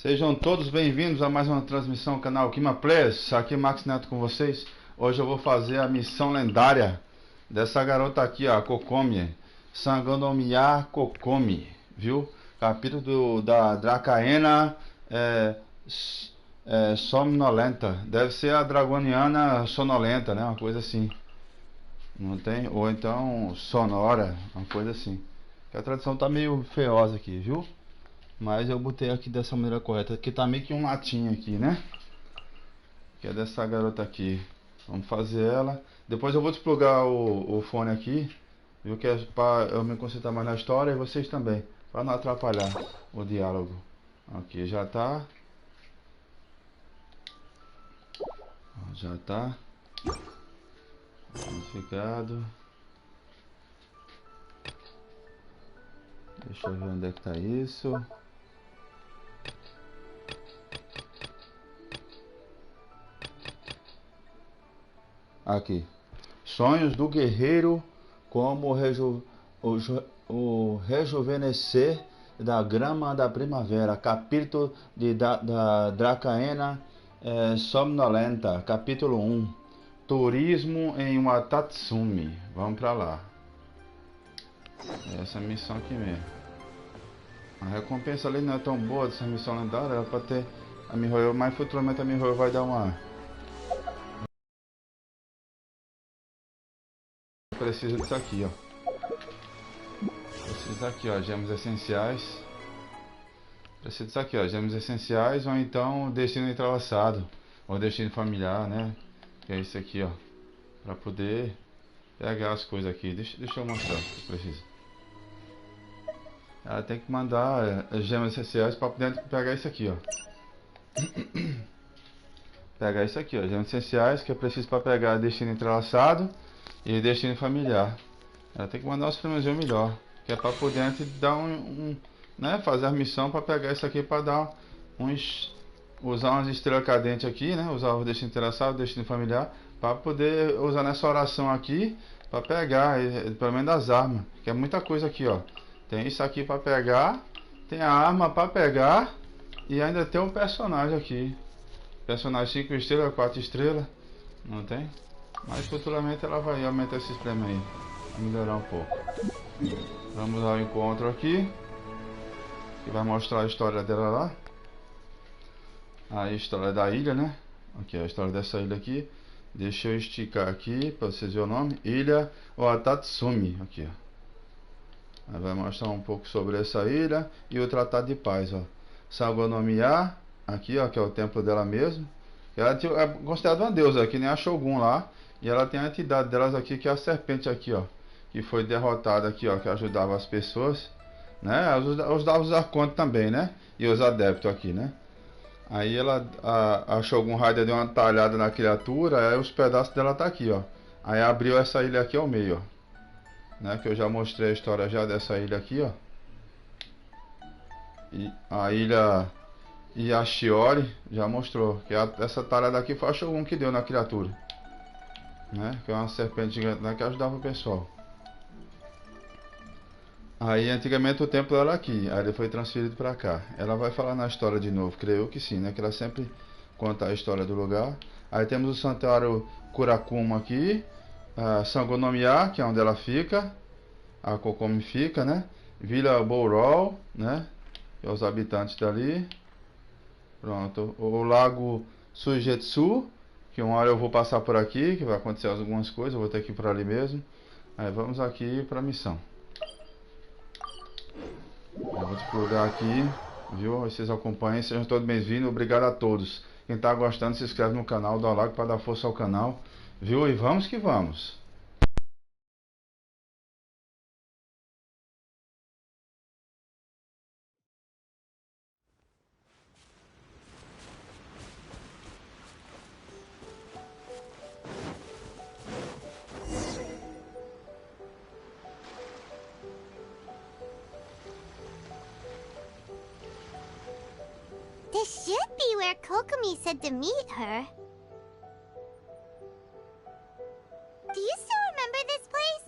Sejam todos bem-vindos a mais uma transmissão do canal Players. Aqui é Max Neto com vocês. Hoje eu vou fazer a missão lendária dessa garota aqui, ó, Kokomi. Sangonomiya Kokomi, viu? Capítulo da Dracaena somnolenta. Deve ser a dragoniana sonolenta, né? Uma coisa assim. Não tem? Ou então sonora, uma coisa assim. A tradução tá meio feiosa aqui, viu? Mas eu botei aqui dessa maneira correta. Aqui tá meio que um latinho aqui, né? Que é dessa garota aqui. Vamos fazer ela. Depois eu vou desplugar o fone aqui. Viu? Que é pra eu me concentrar mais na história e vocês também. Pra não atrapalhar o diálogo. Aqui já tá. Já tá. Identificado. Deixa eu ver onde é que tá isso. Aqui. Sonhos do guerreiro como o rejuvenescer da grama da primavera. Capítulo da Dracaena somnolenta. Capítulo 1. Turismo em Watatsumi. Vamos pra lá. Essa missão aqui mesmo. A recompensa ali não é tão boa dessa missão lendária. Era pra ter a Mihoyo, mas futuramente a Mihoyo vai dar uma. Preciso disso aqui, ó. Preciso aqui, ó, gemas essenciais. Preciso disso aqui, ó, gemas essenciais ou então destino entrelaçado ou destino familiar, né? Que é isso aqui, ó, para poder pegar as coisas aqui. Deixa eu mostrar o que preciso. Ela tem que mandar as gemas essenciais para poder pegar isso aqui, ó. Pegar isso aqui, ó, gemas essenciais que é preciso para pegar destino entrelaçado e destino familiar. Ela tem que mandar os primeiros melhor, que é para poder antes dar né, fazer a missão para pegar isso aqui para dar usar umas estrelas cadentes aqui, né, usar o destino interessado, o destino familiar, para poder usar nessa oração aqui para pegar pelo menos as armas, que é muita coisa aqui, ó. Tem isso aqui para pegar, tem a arma para pegar e ainda tem um personagem aqui. Personagem 5 estrelas, 4 estrelas, não tem? Mas futuramente ela vai aumentar esses prêmios aí, vai melhorar um pouco. Vamos ao encontro aqui, que vai mostrar a história dela lá. A história da ilha, né? Aqui, a história dessa ilha aqui. Deixa eu esticar aqui para vocês verem o nome. Ilha Watatsumi, aqui, ó. Aí vai mostrar um pouco sobre essa ilha e o Tratado de Paz, ó. Sangonomiya, aqui, ó, que é o templo dela mesmo. Ela é considerada uma deusa, que nem a Shogun lá. E ela tem a entidade delas aqui, que é a serpente aqui, ó. Que foi derrotada aqui, ó, que ajudava as pessoas, né? Ajudava os arcontes também, né? E os adeptos aqui, né? Aí ela, a Shogun Raida deu uma talhada na criatura, aí os pedaços dela tá aqui, ó. Aí abriu essa ilha aqui ao meio, ó. Né? Que eu já mostrei a história já dessa ilha aqui, ó. E a ilha Yashiori já mostrou, que essa talhada aqui foi a Shogun que deu na criatura. Né? Que é uma serpente gigante, né? Que ajudava o pessoal. Aí antigamente o templo era aqui, aí ele foi transferido para cá. Ela vai falar na história de novo, creio que sim, né? Que ela sempre conta a história do lugar. Aí temos o santuário Kurakuma aqui, a Sangonomiya, que é onde ela fica, a Kokomi fica, né? Vila Bourol, né? Que é os habitantes dali. Pronto, o lago Suigetsu, que uma hora eu vou passar por aqui, que vai acontecer algumas coisas, eu vou ter que ir por ali mesmo. Aí vamos aqui para a missão. Eu vou desplugar aqui, viu? Vocês acompanhem, sejam todos bem-vindos, obrigado a todos. Quem está gostando, se inscreve no canal, dá o like para dar força ao canal, viu? E vamos que vamos! This should be where Kokomi said to meet her. Do you still remember this place?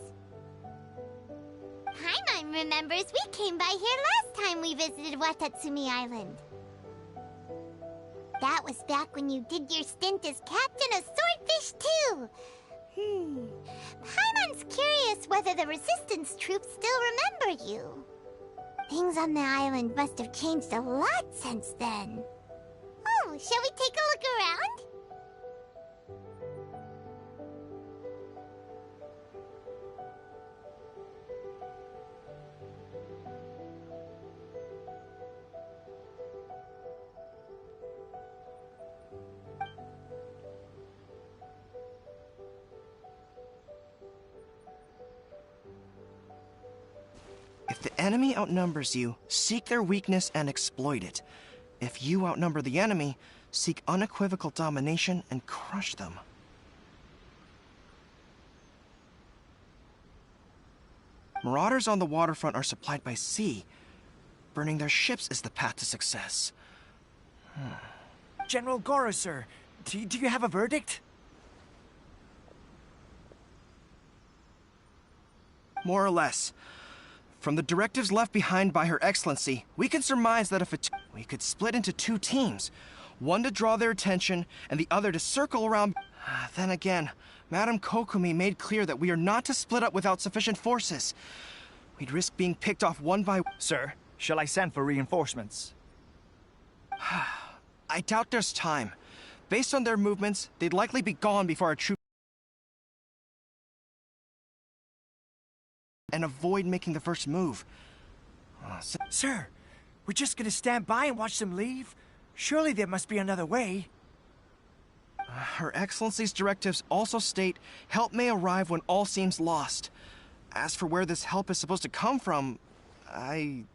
Paimon remembers we came by here last time we visited Watatsumi Island. That was back when you did your stint as captain of Swordfish too. Paimon's curious whether the resistance troops still remember you. Things on the island must have changed a lot since then. Oh, shall we take a look around? If the enemy outnumbers you, seek their weakness and exploit it. If you outnumber the enemy, seek unequivocal domination and crush them. Marauders on the waterfront are supplied by sea. Burning their ships is the path to success. General Goro, sir, do you have a verdict? More or less. From the directives left behind by Her Excellency, we can surmise that if we could split into 2 teams. One to draw their attention, and the other to circle around. Then again, Madame Kokomi made clear that we are not to split up without sufficient forces. We'd risk being picked off one by... Sir, shall I send for reinforcements? I doubt there's time. Based on their movements, they'd likely be gone before our troops... and avoid making the first move. Sir, we're just gonna stand by and watch them leave? Surely there must be another way. Her Excellency's directives also state help may arrive when all seems lost. As for where this help is supposed to come from, Hey,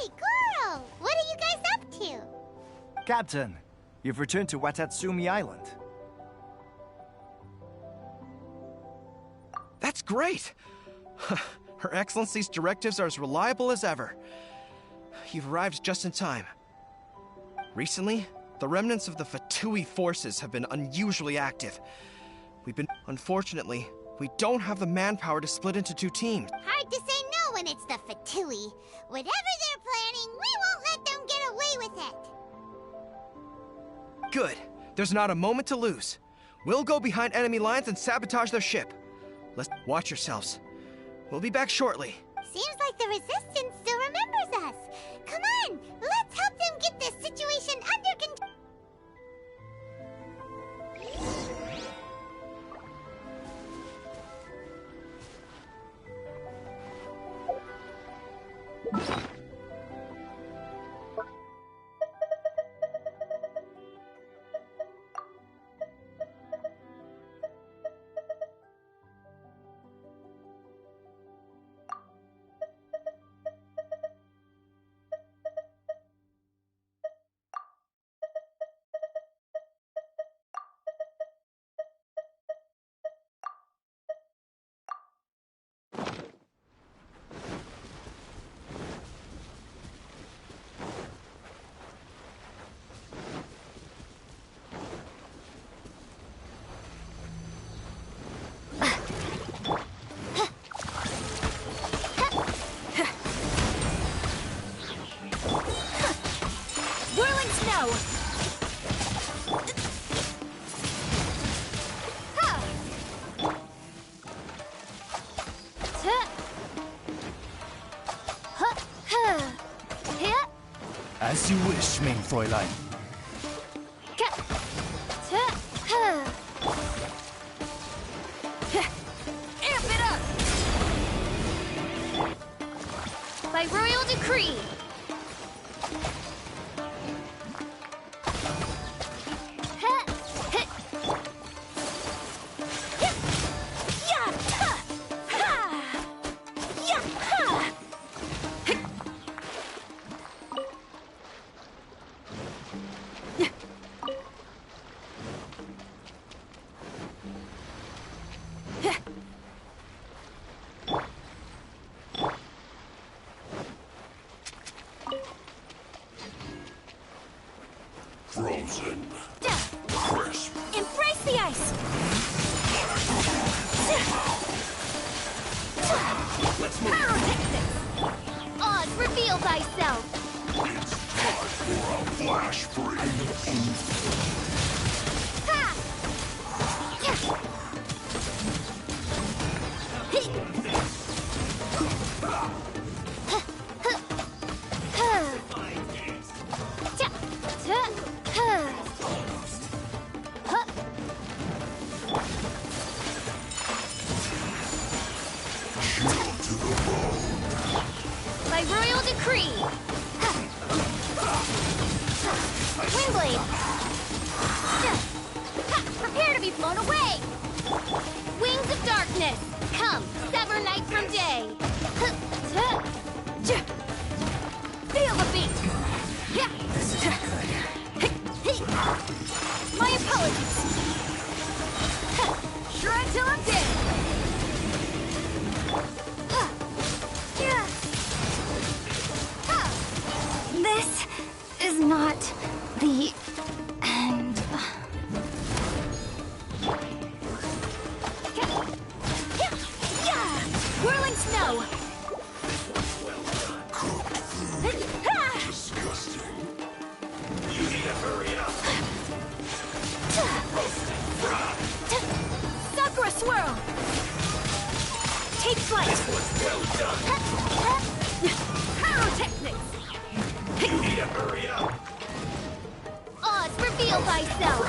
Goro! What are you guys up to? Captain, you've returned to Watatsumi Island. That's great! Her Excellency's directives are as reliable as ever. You've arrived just in time. Recently, the remnants of the Fatui forces have been unusually active. Unfortunately, we don't have the manpower to split into 2 teams. Hard to say no when it's the Fatui. Whatever they're planning, we won't let them get away with it. Good. There's not a moment to lose. We'll go behind enemy lines and sabotage their ship. Let's watch yourselves. We'll be back shortly. Seems like the Resistance still remembers us. Come on, let's help them get this situation under control. As you wish, mein Fräulein. Amp it up! By royal decree. Frozen. Crisp. Embrace the ice! Let's move. Pyrotechnics! Oz, reveal thyself! things. Ha! By royal decree. Windblade. Prepare to be blown away. Wings of darkness. Come, sever night from day. Feel the beat. My apologies. Shred till I'm dead. This is not the end. Whirling snow. Disgusting. You need to hurry up. Sakura swirl. Take flight. Well done. Pyrotechnics. You need to hurry up. Odds reveal thyself.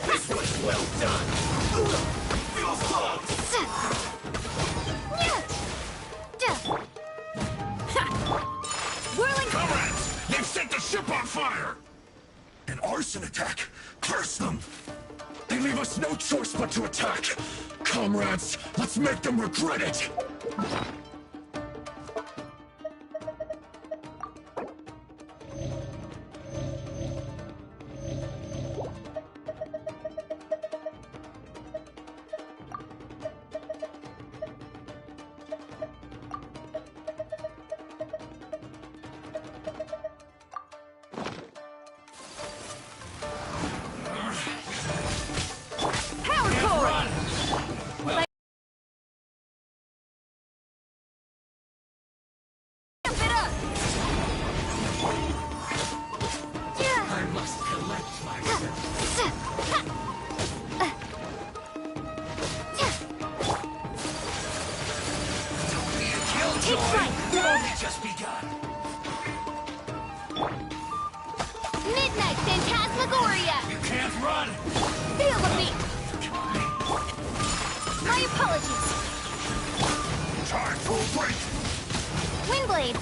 This was well done. Feel slugs. Whirling. Comrades, they've set the ship on fire. An arson attack. Curse them. They leave us no choice but to attack. Comrades, let's make them regret it. Power core. Amp it up. I must collect myself. Take flight. Just begun. Midnight Phantasmagoria. You can't run. Feel the beat. My apologies. Time for a break. Windblade.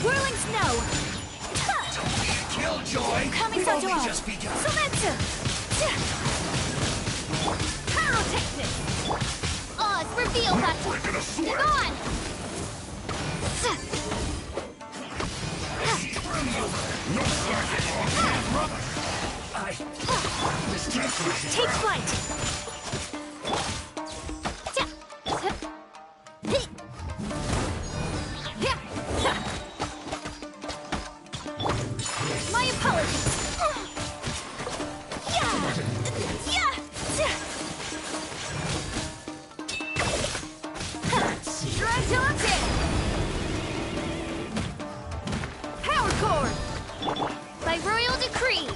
Whirling snow. Killjoy. Coming so Only just begun. Somnolenta. Pyrotechnics. Odds reveal that. Breaking a sweat. Gone. No slacking off, brother. This definitely Take flight. My apologies. Shred till I'm dead. Power core. By royal decree.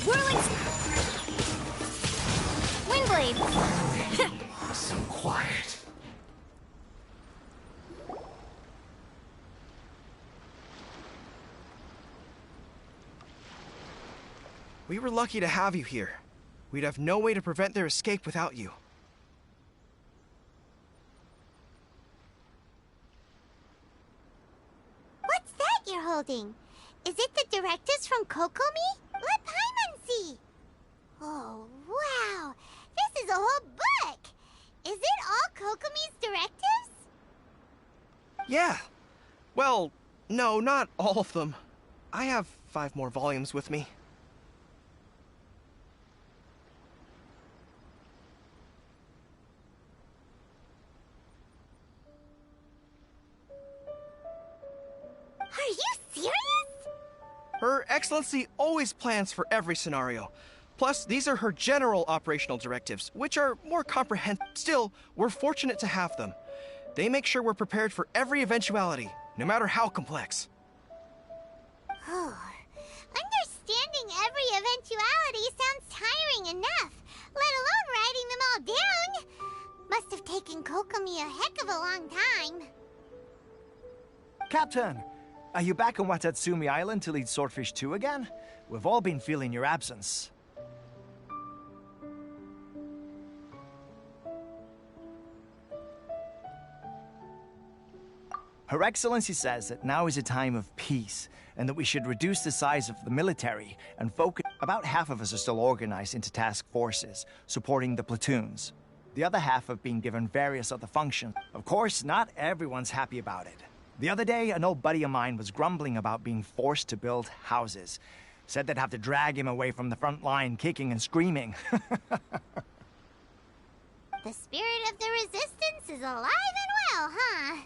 Whirling. Windblade. so quiet. We were lucky to have you here. We'd have no way to prevent their escape without you. What's that you're holding? Is it the directives from Kokomi? Let Paimon see. Oh, wow. This is a whole book. Is it all Kokomi's directives? Yeah. Well, no, not all of them. I have 5 more volumes with me. Excellency always plans for every scenario. Plus, these are her general operational directives, which are more comprehensive. Still, we're fortunate to have them. They make sure we're prepared for every eventuality, no matter how complex. Understanding every eventuality sounds tiring enough, let alone writing them all down. Must have taken Kokomi a heck of a long time. Captain, are you back on Watatsumi Island to lead Swordfish 2 again? We've all been feeling your absence. Her Excellency says that now is a time of peace, and that we should reduce the size of the military and focus. About half of us are still organized into task forces, supporting the platoons. The other half have been given various other functions. Of course, not everyone's happy about it. The other day, an old buddy of mine was grumbling about being forced to build houses. Said they'd have to drag him away from the front line, kicking and screaming. The spirit of the resistance is alive and well, huh?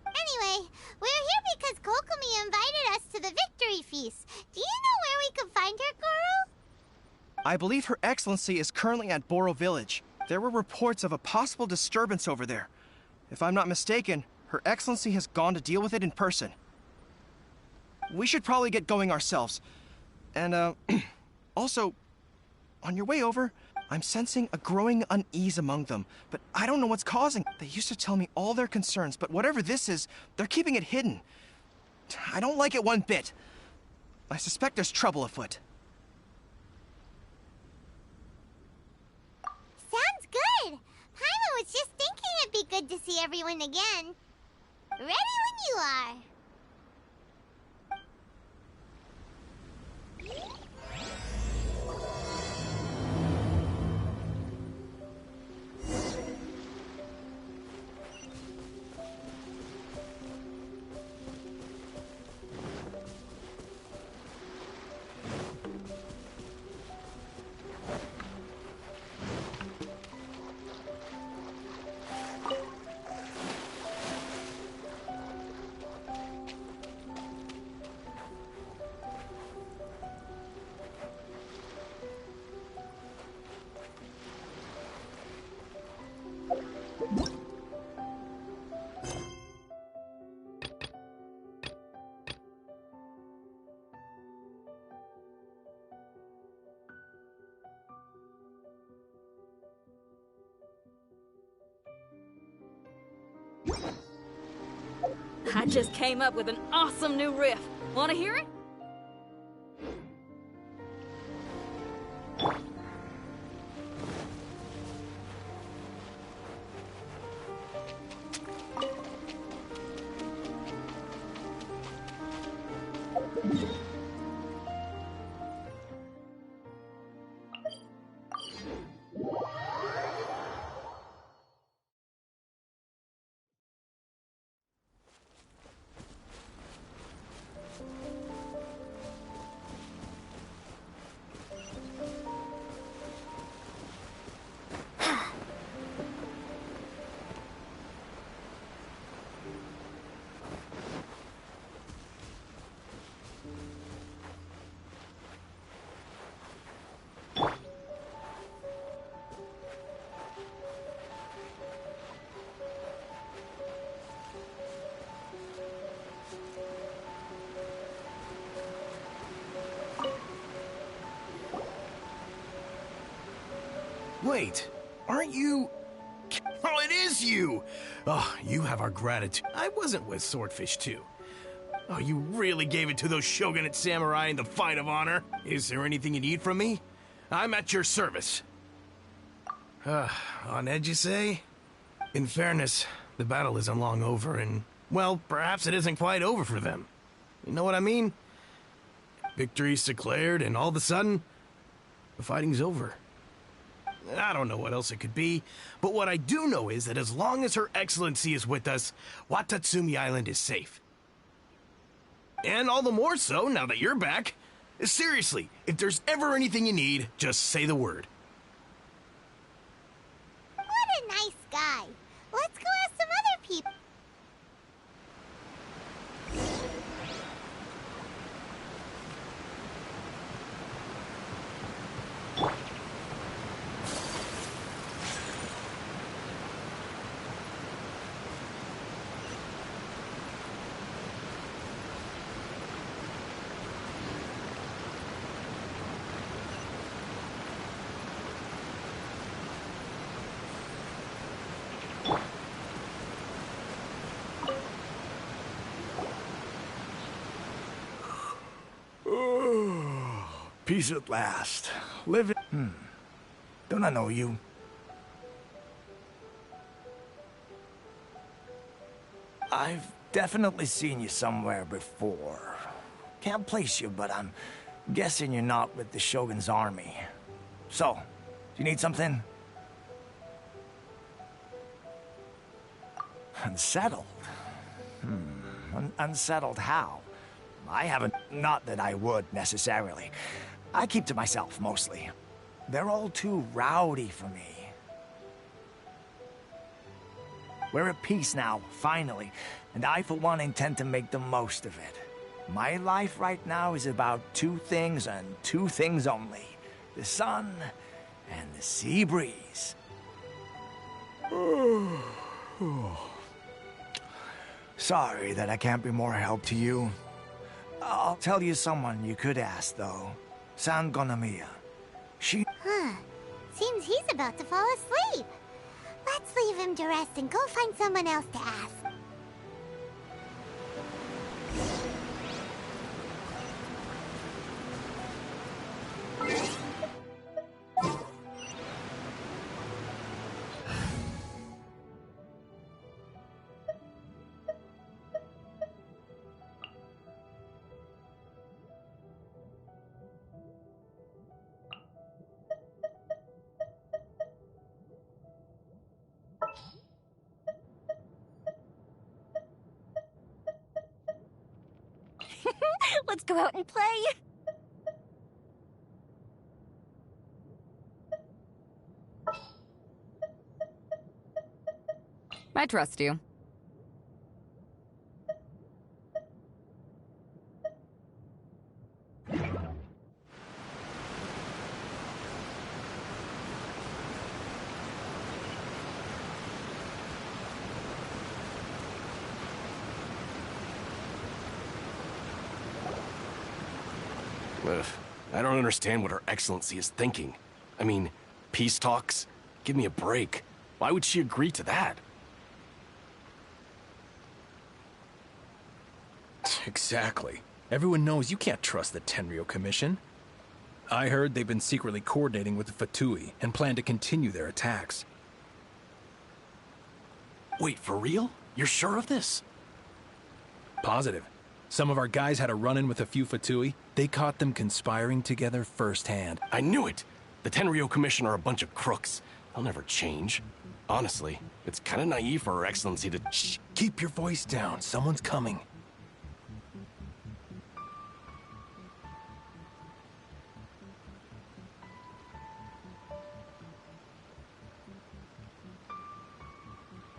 Anyway, we're here because Kokomi invited us to the victory feast. Do you know where we can find her, Goro? I believe Her Excellency is currently at Boro Village. There were reports of a possible disturbance over there. If I'm not mistaken, Her Excellency has gone to deal with it in person. We should probably get going ourselves. And, also, on your way over, I'm sensing a growing unease among them, but I don't know what's causing. They used to tell me all their concerns, but whatever this is, they're keeping it hidden. I don't like it one bit. I suspect there's trouble afoot. Sounds good. Paimon was just thinking it'd be good to see everyone again. Ready when you are. I just came up with an awesome new riff. Want to hear it? Wait, aren't you... Oh, it is you! Oh, you have our gratitude. I wasn't with Swordfish 2. Oh, you really gave it to those shogunate samurai in the fight of honor? Is there anything you need from me? I'm at your service. On edge, you say? In fairness, the battle isn't long over, and, well, perhaps it isn't quite over for them. You know what I mean? Victory's declared, and all of a sudden, the fighting's over. I don't know what else it could be, but what I do know is that as long as Her Excellency is with us, Watatsumi Island is safe. And all the more so now that you're back. Seriously, if there's ever anything you need, just say the word. What a nice guy. Let's go ask some other people. Peace at last. Live it. Don't I know you? I've definitely seen you somewhere before. Can't place you, but I'm guessing you're not with the Shogun's army. So, do you need something? Unsettled? Unsettled how? I haven't... Not that I would, necessarily. I keep to myself, mostly. They're all too rowdy for me. We're at peace now, finally, and I, for one, intend to make the most of it. My life right now is about two things and two things only. The sun and the sea breeze. Sorry that I can't be more help to you. I'll tell you someone you could ask, though. San Gonamiya. She... Seems he's about to fall asleep. Let's leave him to rest and go find someone else to ask. Let's go out and play. I trust you. I don't understand what Her Excellency is thinking. I mean, peace talks? Give me a break. Why would she agree to that? Exactly. Everyone knows you can't trust the Tenryou Commission. I heard they've been secretly coordinating with the Fatui and plan to continue their attacks. Wait, for real? You're sure of this? Positive. Some of our guys had a run-in with a few Fatui. They caught them conspiring together firsthand. I knew it! The Tenryou Commission are a bunch of crooks. They'll never change. Honestly, it's kind of naive for Her Excellency to... Shh! Keep your voice down. Someone's coming.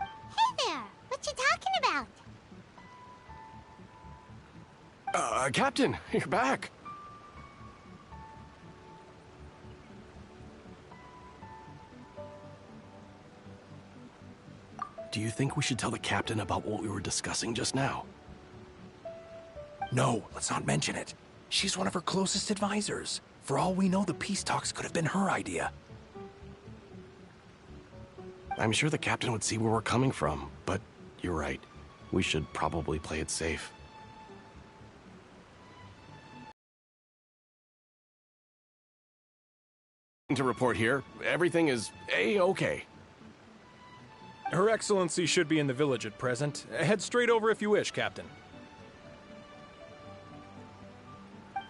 Hey there! What you talking about? Captain, you're back. Do you think we should tell the captain about what we were discussing just now? No, let's not mention it. She's one of her closest advisors. For all we know, the peace talks could have been her idea. I'm sure the captain would see where we're coming from, but you're right. We should probably play it safe. To report here, everything is A-okay. Her Excellency should be in the village at present. Head straight over if you wish, Captain.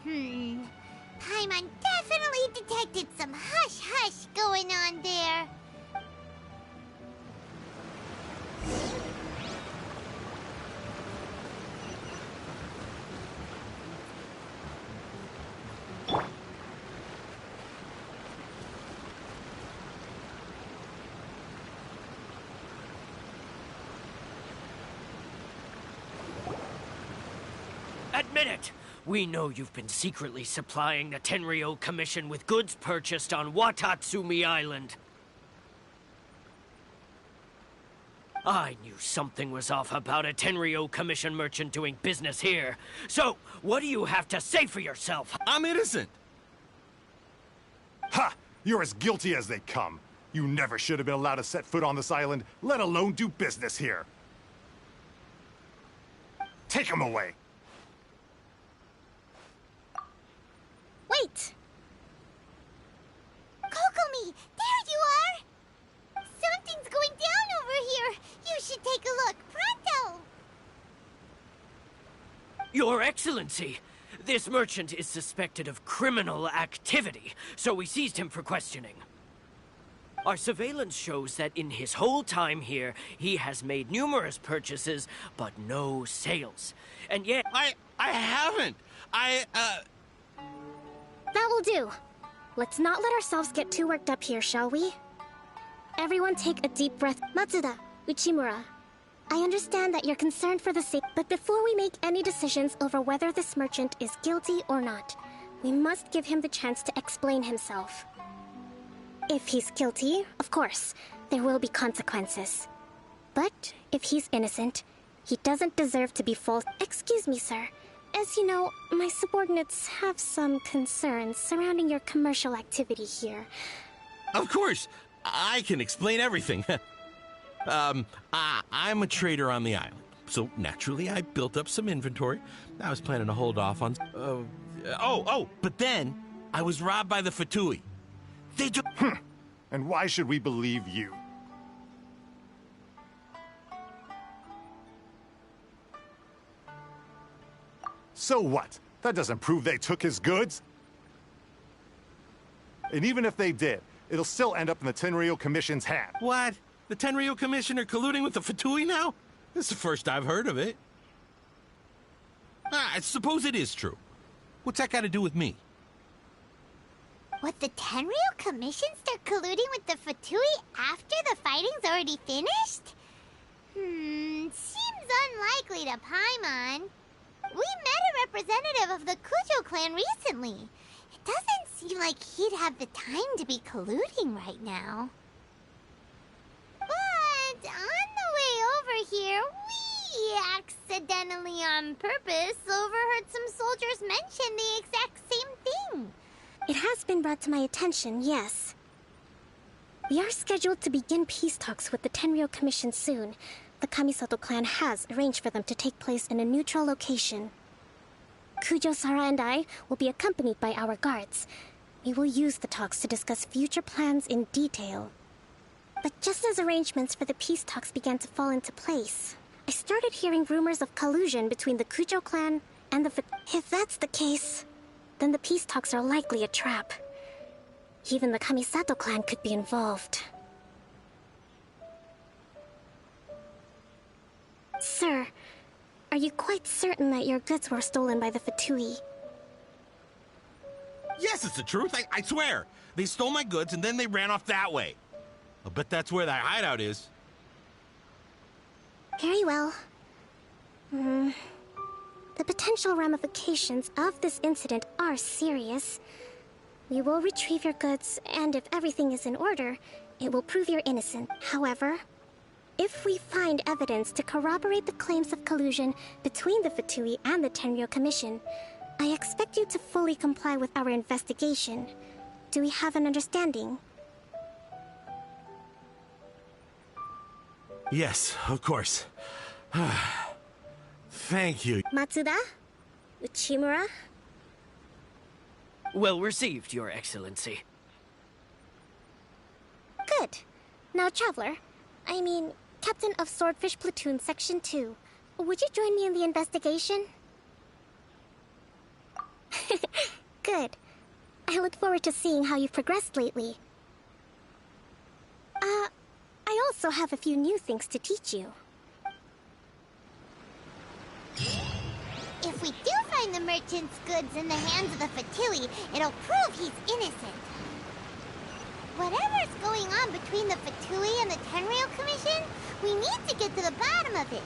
Paimon definitely detected some hush-hush going on there. Admit it! We know you've been secretly supplying the Tenryou Commission with goods purchased on Watatsumi Island. I knew something was off about a Tenryou Commission merchant doing business here. So, what do you have to say for yourself? I'm innocent! Ha! You're as guilty as they come. You never should have been allowed to set foot on this island, let alone do business here. Take him away. Wait! Your Excellency, this merchant is suspected of criminal activity, so we seized him for questioning. Our surveillance shows that in his whole time here, he has made numerous purchases, but no sales. And yet... I haven't! That will do. Let's not let ourselves get too worked up here, shall we? Everyone take a deep breath. Matsuda, Uchimura, I understand that you're concerned for the sake, but before we make any decisions over whether this merchant is guilty or not, we must give him the chance to explain himself. If he's guilty, of course, there will be consequences. But if he's innocent, he doesn't deserve to be false. Excuse me, sir. As you know, my subordinates have some concerns surrounding your commercial activity here. Of course! I can explain everything. I'm a trader on the island, so naturally I built up some inventory. I was planning to hold off on... but then I was robbed by the Fatui. They just... And why should we believe you? So what? That doesn't prove they took his goods. And even if they did, it'll still end up in the Tenryou Commission's hand. What? The Tenryou Commission are colluding with the Fatui now? This is the first I've heard of it. I suppose it is true. What's that got to do with me? What, the Tenryou Commission start colluding with the Fatui after the fighting's already finished? Seems unlikely to Paimon. We met a representative of the Kujo clan recently. It doesn't seem like he'd have the time to be colluding right now. But on the way over here, we accidentally on purpose overheard some soldiers mention the exact same thing. It has been brought to my attention, yes. We are scheduled to begin peace talks with the Tenryou Commission soon. The Kamisato clan has arranged for them to take place in a neutral location. Kujo-Sara and I will be accompanied by our guards. We will use the talks to discuss future plans in detail. But just as arrangements for the peace talks began to fall into place, I started hearing rumors of collusion between the Kujo clan and the... If that's the case, then the peace talks are likely a trap. Even the Kamisato clan could be involved. Sir, are you quite certain that your goods were stolen by the Fatui? Yes, it's the truth. I swear. They stole my goods and then they ran off that way. I'll bet that's where that hideout is. Very well. The potential ramifications of this incident are serious. We will retrieve your goods, and if everything is in order, it will prove you're innocent. However, if we find evidence to corroborate the claims of collusion between the Fatui and the Tenryou Commission, I expect you to fully comply with our investigation. Do we have an understanding? Yes, of course. Thank you. Matsuda? Uchimura? Well received, Your Excellency. Good. Now, Traveler, Captain of Swordfish Platoon Section 2, would you join me in the investigation? Good. I look forward to seeing how you've progressed lately. I also have a few new things to teach you. If we do find the merchant's goods in the hands of the Fatui, it'll prove he's innocent. Whatever's going on between the Fatui and the Tenryou Commission, we need to get to the bottom of it.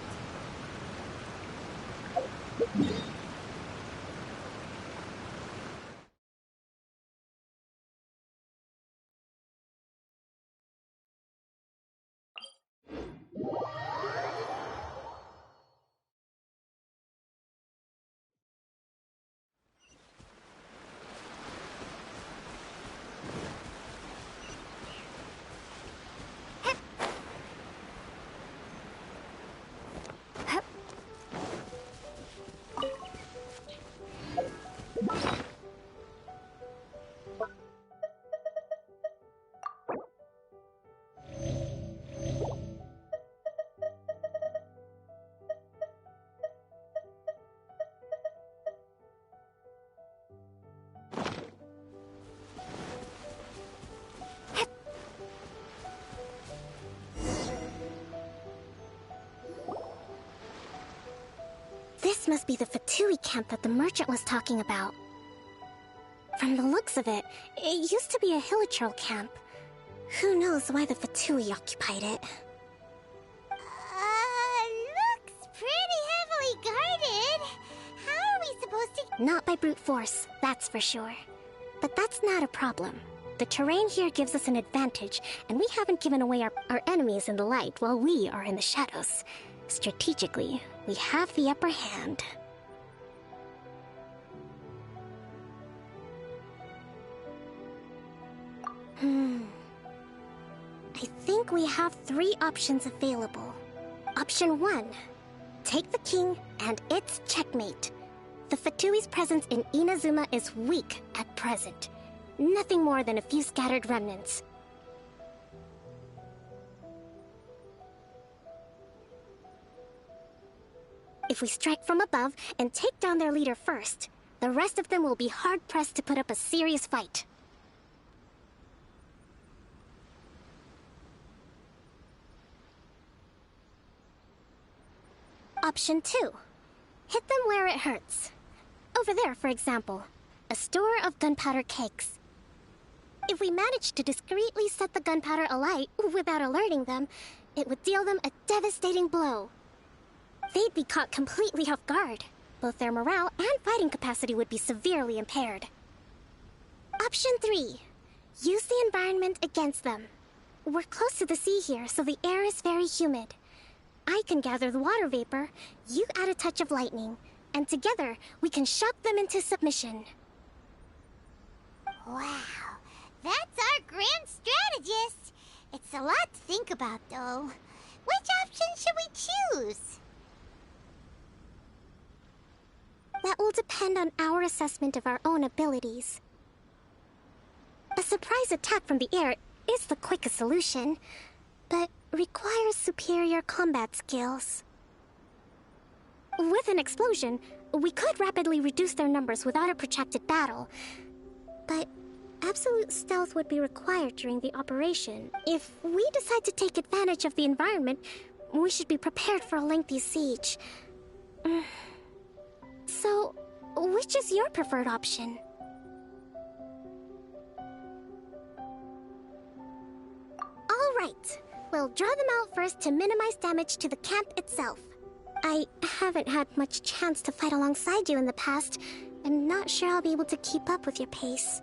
must be the Fatui camp that the merchant was talking about. From the looks of it, it used to be a hilichurl camp. Who knows why the Fatui occupied it? Looks pretty heavily guarded. How are we supposed to... Not by brute force, that's for sure. But that's not a problem. The terrain here gives us an advantage, and we haven't given away our enemies in the light while we are in the shadows. Strategically, we have the upper hand. I think we have 3 options available. Option 1. Take the king, and it's checkmate. The Fatui's presence in Inazuma is weak at present. Nothing more than a few scattered remnants. If we strike from above and take down their leader first, the rest of them will be hard-pressed to put up a serious fight. Option 2. Hit them where it hurts. Over there, for example, a store of gunpowder cakes. If we manage to discreetly set the gunpowder alight without alerting them, it would deal them a devastating blow. They'd be caught completely off guard. Both their morale and fighting capacity would be severely impaired. Option 3. Use the environment against them. We're close to the sea here, so the air is very humid. I can gather the water vapor, you add a touch of lightning, and together we can shock them into submission. Wow, that's our grand strategist. It's a lot to think about, though. Which option should we choose? That will depend on our assessment of our own abilities. A surprise attack from the air is the quickest solution, but requires superior combat skills. With an explosion, we could rapidly reduce their numbers without a protracted battle, but absolute stealth would be required during the operation. If we decide to take advantage of the environment, we should be prepared for a lengthy siege. So, which is your preferred option? All right. We'll draw them out first to minimize damage to the camp itself. I haven't had much chance to fight alongside you in the past. I'm not sure I'll be able to keep up with your pace.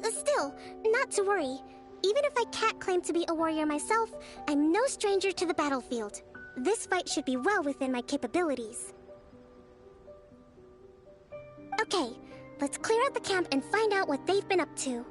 Still, not to worry. Even if I can't claim to be a warrior myself, I'm no stranger to the battlefield. This fight should be well within my capabilities. Okay, let's clear out the camp and find out what they've been up to.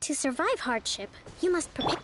To survive hardship, you must prepare.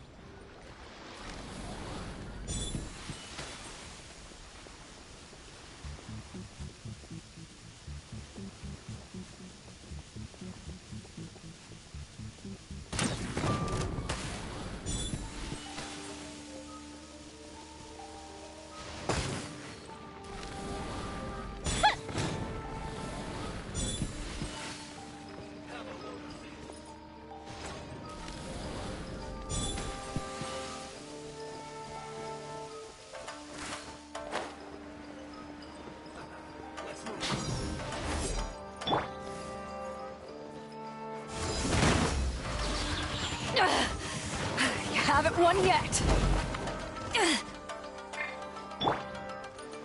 Haven't won yet.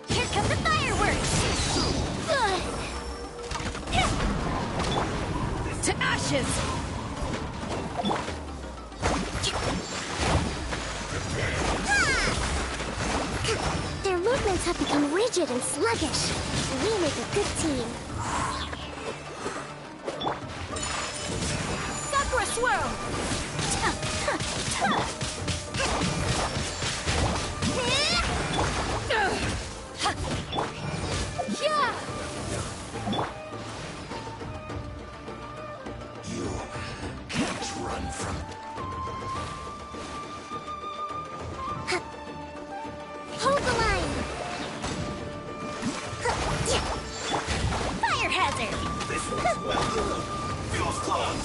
Here come the fireworks! To ashes! Their movements have become rigid and sluggish. We make a good team. Sakura swirl! You can't run from... Hold the line! Fire hazard! This one's well done. Fuse claws!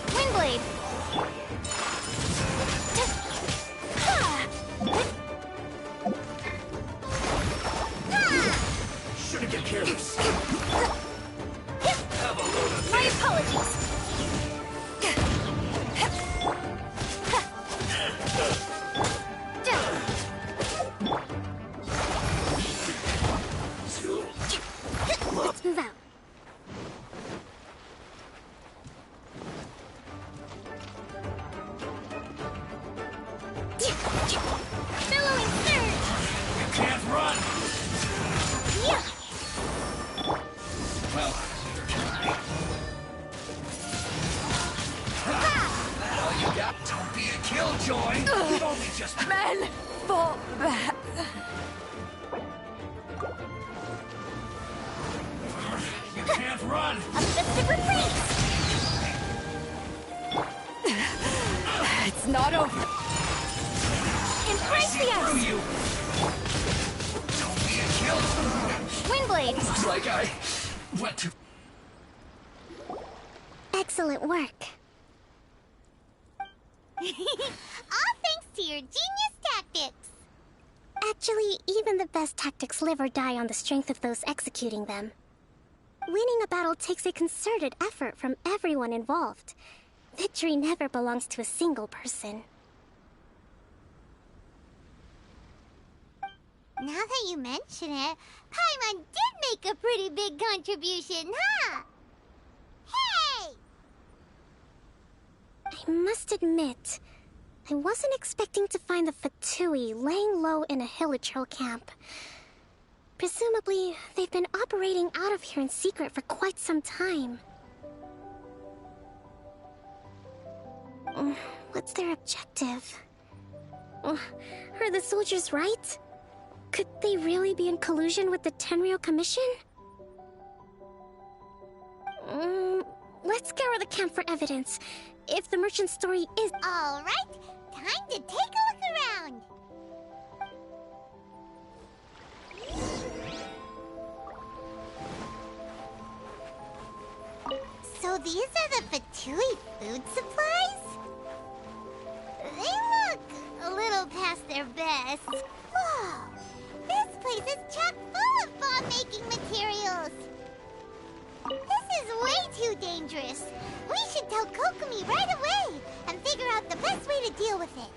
Windblade! Shouldn't get careless. Have a load of My apologies! Let's move out. Billowing surge! You can't run! Yeah! Well, all you got? Don't be a killjoy! You've only just... Men, fall back. You can't run! A festive retreat! It's not over. Embrace the Through ice! you! Don't be a killjoy! Windblade! Looks like I went too... Excellent work. All thanks to your genius tactics. Actually, even the best tactics live or die on the strength of those executing them. Winning a battle takes a concerted effort from everyone involved. Victory never belongs to a single person. Now that you mention it, Paimon did make a pretty big contribution, huh? Hey! I must admit, I wasn't expecting to find the Fatui laying low in a Hilichurl camp. Presumably, they've been operating out of here in secret for quite some time. What's their objective? Are the soldiers right? Could they really be in collusion with the Tenryou Commission? Let's scour the camp for evidence. If the merchant's story is... All right, time to take a look around. So these are the Fatui food supplies? They look a little past their best. Whoa! This place is chock full of bomb-making materials. This is way too dangerous. We should tell Kokomi right away and figure out the best way to deal with it.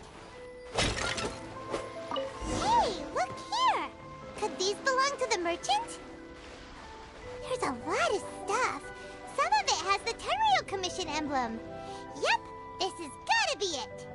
Hey, look here. Could these belong to the merchant? There's a lot of stuff. Some of it has the Tenryou Commission emblem. Yep, this has gotta be it.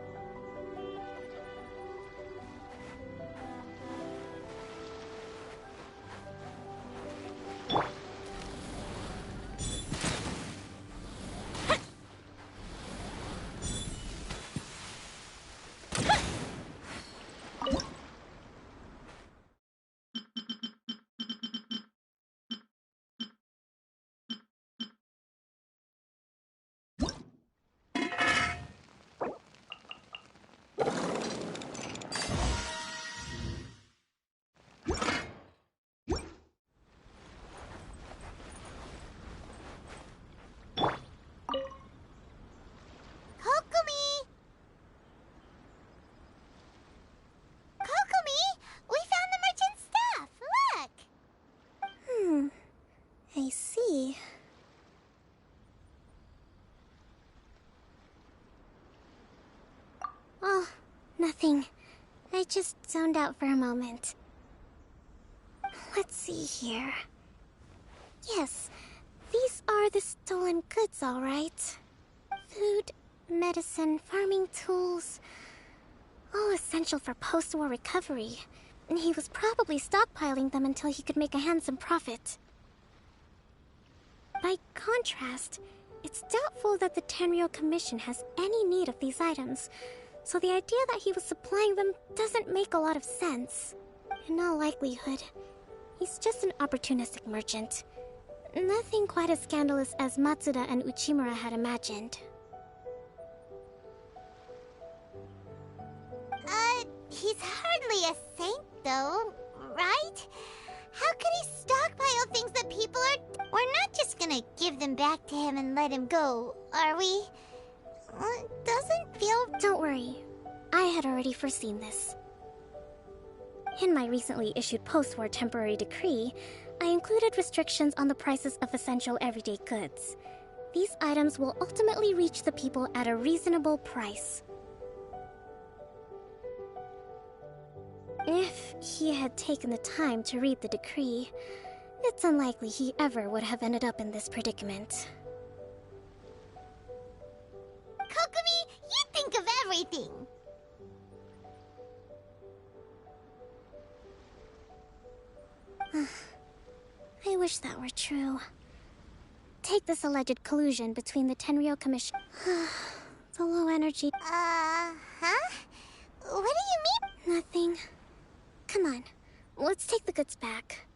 Nothing. I just zoned out for a moment. Let's see here. Yes, these are the stolen goods, all right. Food, medicine, farming tools. All essential for post-war recovery. And he was probably stockpiling them until he could make a handsome profit. By contrast, it's doubtful that the Tenryou Commission has any need of these items, so the idea that he was supplying them doesn't make a lot of sense. In all likelihood, he's just an opportunistic merchant. Nothing quite as scandalous as Matsuda and Uchimura had imagined. He's hardly a saint, though, right? How could he stockpile things that people are... We're not just gonna give them back to him and let him go, are we? It doesn't feel... Don't worry. I had already foreseen this. In my recently issued post-war temporary decree, I included restrictions on the prices of essential everyday goods. These items will ultimately reach the people at a reasonable price. If he had taken the time to read the decree, it's unlikely he ever would have ended up in this predicament. Kokomi, you think of everything! I wish that were true. Take this alleged collusion between the Tenryou Commission... the low energy... Huh? What do you mean? Nothing. Come on, let's take the goods back.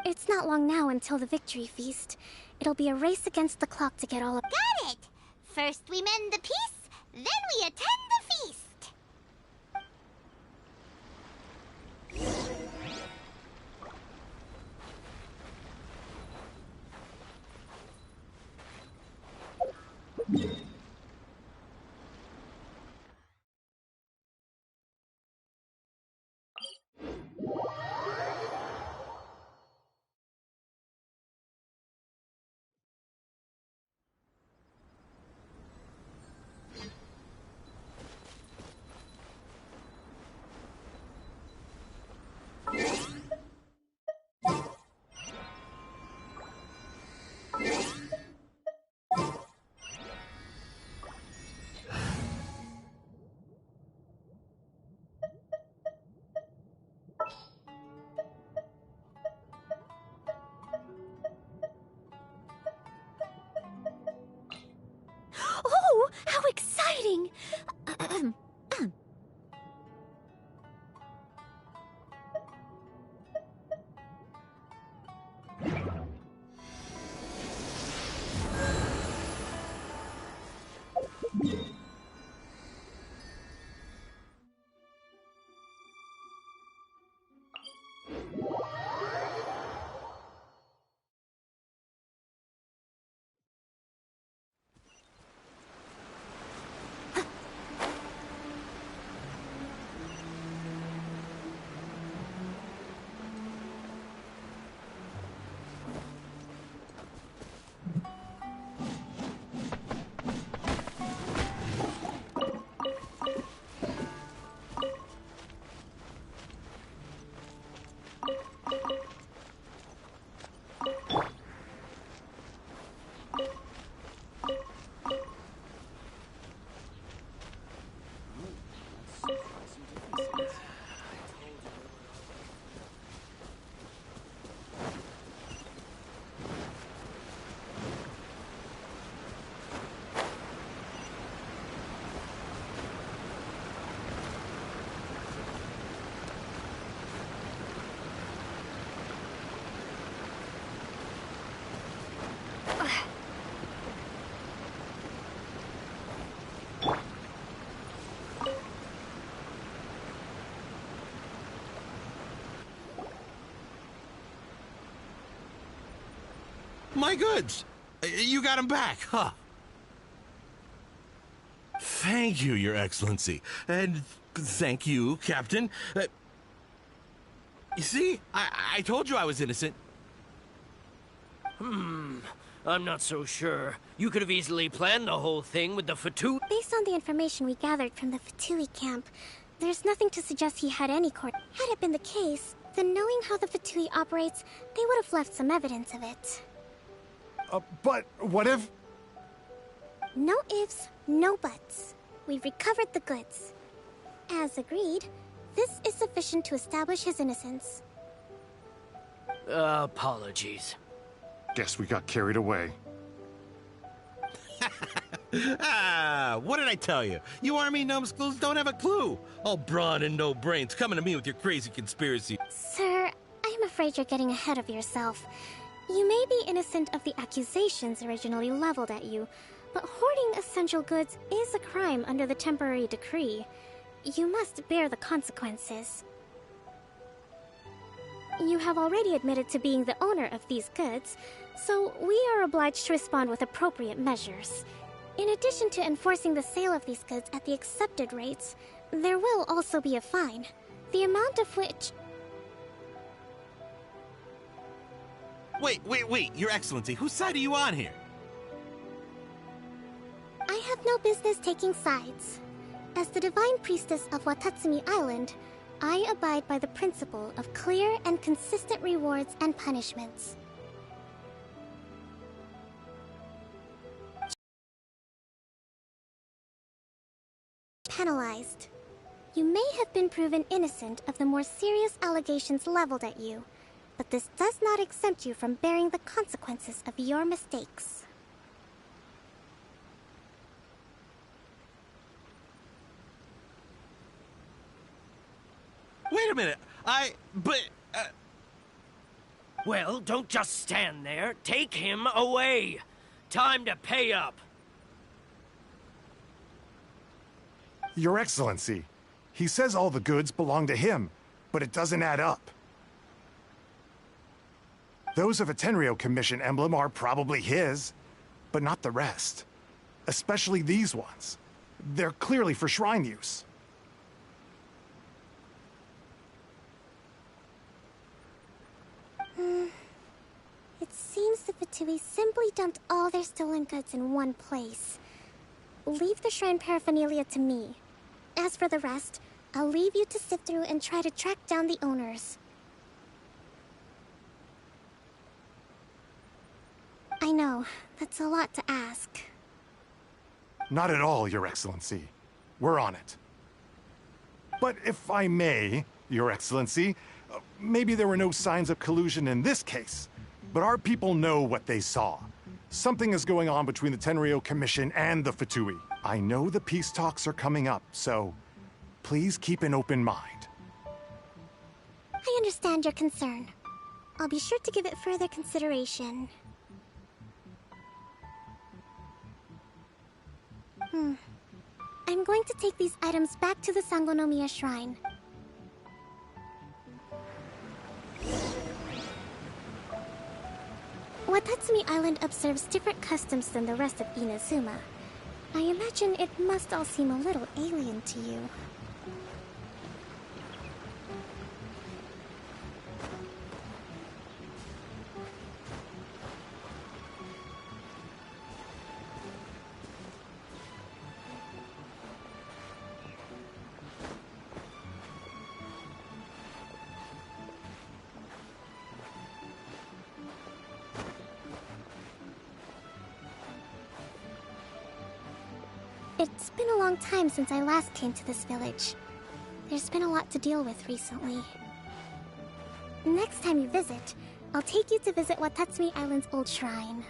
It's not long now until the victory feast. It'll be a race against the clock to get all of... Got it! First we mend the peace, then we attend the feast! Oh, how exciting! My goods! You got them back, huh? Thank you, Your Excellency. And thank you, Captain. You see? I told you I was innocent. I'm not so sure. You could have easily planned the whole thing with the Fatui. Based on the information we gathered from the Fatui camp, there's nothing to suggest he had any court. Had it been the case, then knowing how the Fatui operates, they would have left some evidence of it. But what if... No ifs, no buts. We've recovered the goods. As agreed, this is sufficient to establish his innocence. Apologies. Guess we got carried away. What did I tell you? You army numbskulls don't have a clue. All brawn and no brains coming to me with your crazy conspiracy. Sir, I'm afraid you're getting ahead of yourself. You may be innocent of the accusations originally leveled at you, but hoarding essential goods is a crime under the temporary decree. You must bear the consequences. You have already admitted to being the owner of these goods, so we are obliged to respond with appropriate measures. In addition to enforcing the sale of these goods at the accepted rates, there will also be a fine, the amount of which... Wait, Your Excellency, whose side are you on here? I have no business taking sides. As the Divine Priestess of Watatsumi Island, I abide by the principle of clear and consistent rewards and punishments. Penalized. You may have been proven innocent of the more serious allegations leveled at you, but this does not exempt you from bearing the consequences of your mistakes. Wait a minute, Well, don't just stand there. Take him away. Time to pay up. Your Excellency, he says all the goods belong to him, but it doesn't add up. Those of a Tenryo Commission emblem are probably his, but not the rest. Especially these ones. They're clearly for shrine use. It seems the Fatui simply dumped all their stolen goods in one place. Leave the shrine paraphernalia to me. As for the rest, I'll leave you to sift through and try to track down the owners. I know, that's a lot to ask. Not at all, Your Excellency. We're on it. But if I may, Your Excellency, maybe there were no signs of collusion in this case, but our people know what they saw. Something is going on between the Tenryo Commission and the Fatui. I know the peace talks are coming up, so please keep an open mind. I understand your concern. I'll be sure to give it further consideration. I'm going to take these items back to the Sangonomiya Shrine. Watatsumi Island observes different customs than the rest of Inazuma. I imagine it must all seem a little alien to you. It's been a long time since I last came to this village. There's been a lot to deal with recently. Next time you visit, I'll take you to visit Watatsumi Island's old shrine.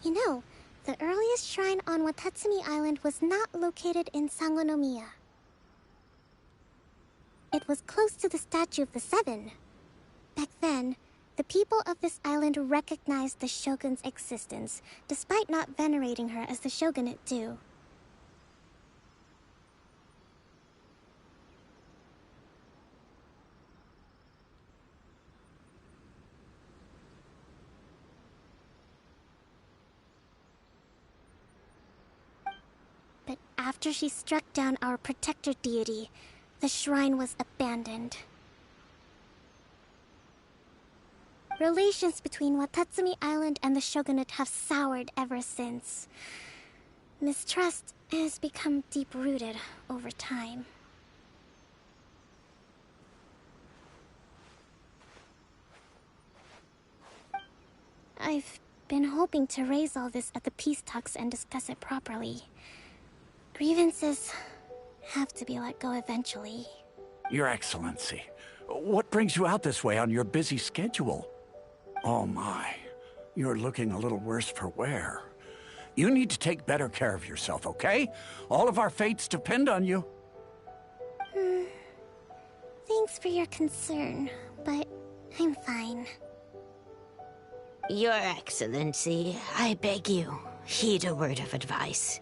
You know, the earliest shrine on Watatsumi Island was not located in Sangonomiya. It was close to the Statue of the Seven. Back then, the people of this island recognized the shogun's existence, despite not venerating her as the shogunate do. after she struck down our protector deity, the shrine was abandoned. Relations between Watatsumi Island and the shogunate have soured ever since. Mistrust has become deep-rooted over time. I've been hoping to raise all this at the peace talks and discuss it properly. Grievances have to be let go eventually. Your Excellency, what brings you out this way on your busy schedule? Oh my, you're looking a little worse for wear. You need to take better care of yourself, okay? All of our fates depend on you. Thanks for your concern, but I'm fine. Your Excellency, I beg you, heed a word of advice.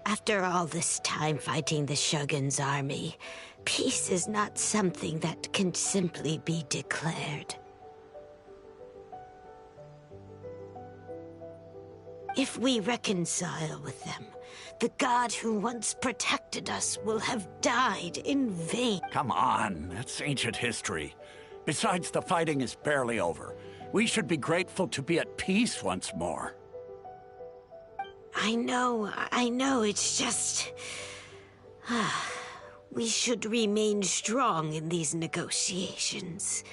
After all this time fighting the Shogun's army, peace is not something that can simply be declared. If we reconcile with them, the god who once protected us will have died in vain. Come on, that's ancient history. Besides, the fighting is barely over. We should be grateful to be at peace once more. I know, it's just... we should remain strong in these negotiations.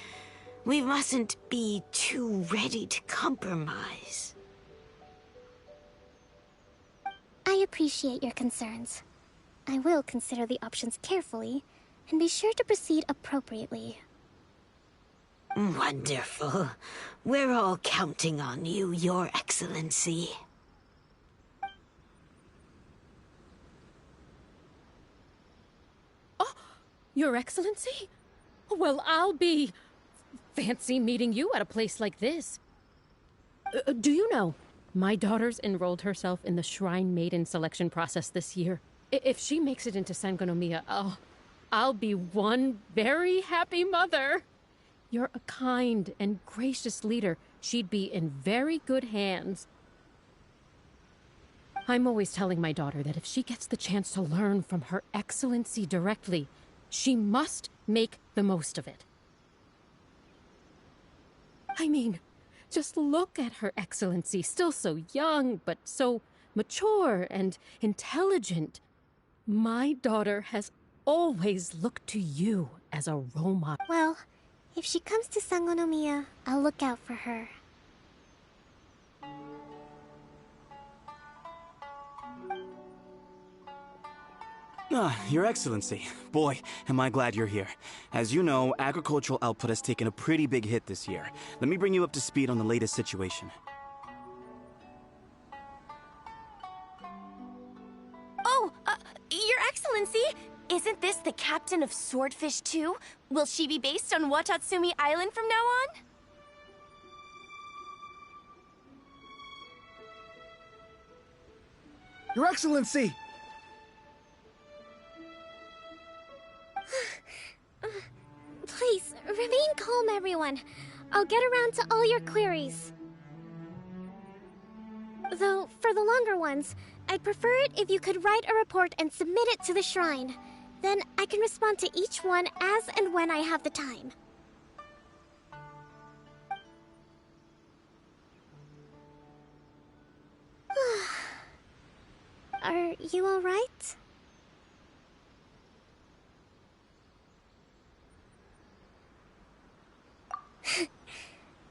We mustn't be too ready to compromise. I appreciate your concerns. I will consider the options carefully, and be sure to proceed appropriately. Wonderful. We're all counting on you, Your Excellency. Oh, Your Excellency? Well, I'll be... fancy meeting you at a place like this. Do you know, my daughter's enrolled herself in the Shrine Maiden selection process this year. If she makes it into Sangonomiya, I'll be one very happy mother. You're a kind and gracious leader. She'd be in very good hands. I'm always telling my daughter that if she gets the chance to learn from Her Excellency directly, she must make the most of it. I mean, just look at Her Excellency, still so young, but so mature and intelligent. My daughter has always looked to you as a role model. Well, if she comes to Sangonomiya, I'll look out for her. Your Excellency. Boy, am I glad you're here. As you know, agricultural output has taken a pretty big hit this year. Let me bring you up to speed on the latest situation. Oh, Your Excellency! Isn't this the captain of Swordfish too? Will she be based on Watatsumi Island from now on? Your Excellency! Please, remain calm, everyone. I'll get around to all your queries. Though, for the longer ones, I'd prefer it if you could write a report and submit it to the shrine. Then I can respond to each one as and when I have the time. Are you all right?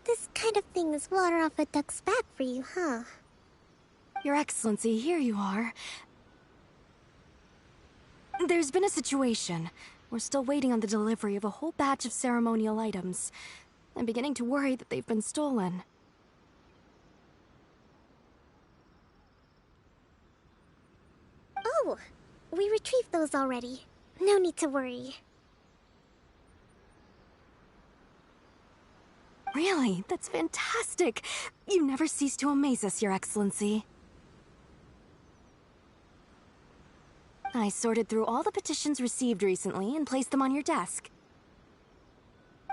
This kind of thing is water off a duck's back for you, huh? Your Excellency, here you are. There's been a situation. We're still waiting on the delivery of a whole batch of ceremonial items. I'm beginning to worry that they've been stolen. Oh, we retrieved those already. No need to worry. Really? That's fantastic! You never cease to amaze us, Your Excellency. I sorted through all the petitions received recently and placed them on your desk.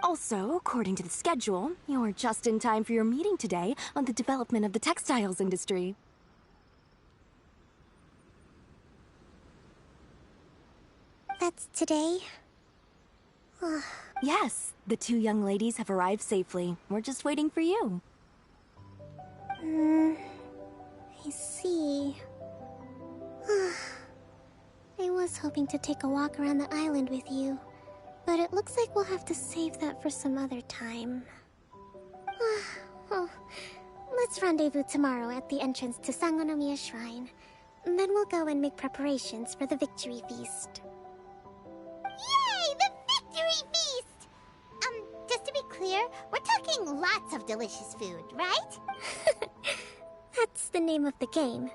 Also, according to the schedule, you're just in time for your meeting today on the development of the textiles industry. That's today? Yes, the two young ladies have arrived safely. We're just waiting for you. I see. I was hoping to take a walk around the island with you, but it looks like we'll have to save that for some other time. Oh, let's rendezvous tomorrow at the entrance to Sangonomiya Shrine. Then we'll go and make preparations for the victory feast. Yay! The victory feast! Just to be clear, we're talking lots of delicious food, right? That's the name of the game.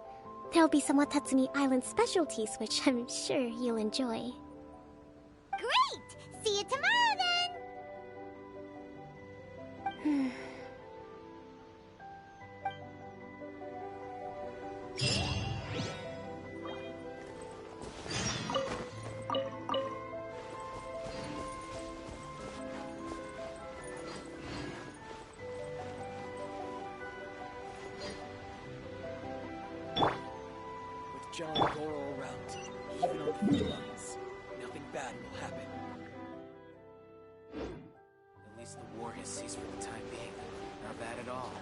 There'll be some Watatsumi Island specialties, which I'm sure you'll enjoy. Great! See you tomorrow, then! John Goro around, even on the front lines. Nothing bad will happen. At least the war has ceased for the time being. Not bad at all.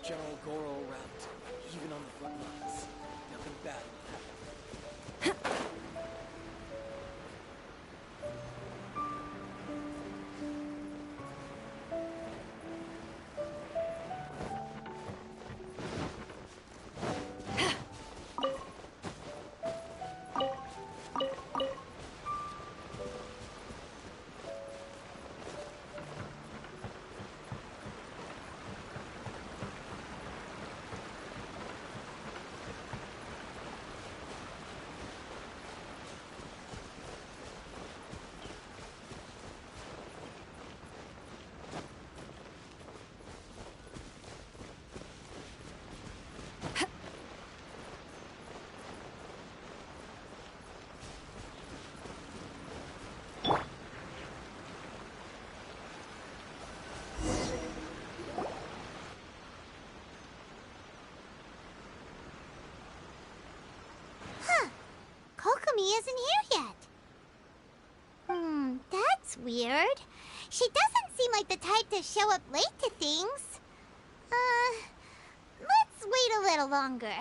General Goro around, even on the front lines. Nothing bad will happen. Kokomi isn't here yet. That's weird. She doesn't seem like the type to show up late to things. Let's wait a little longer.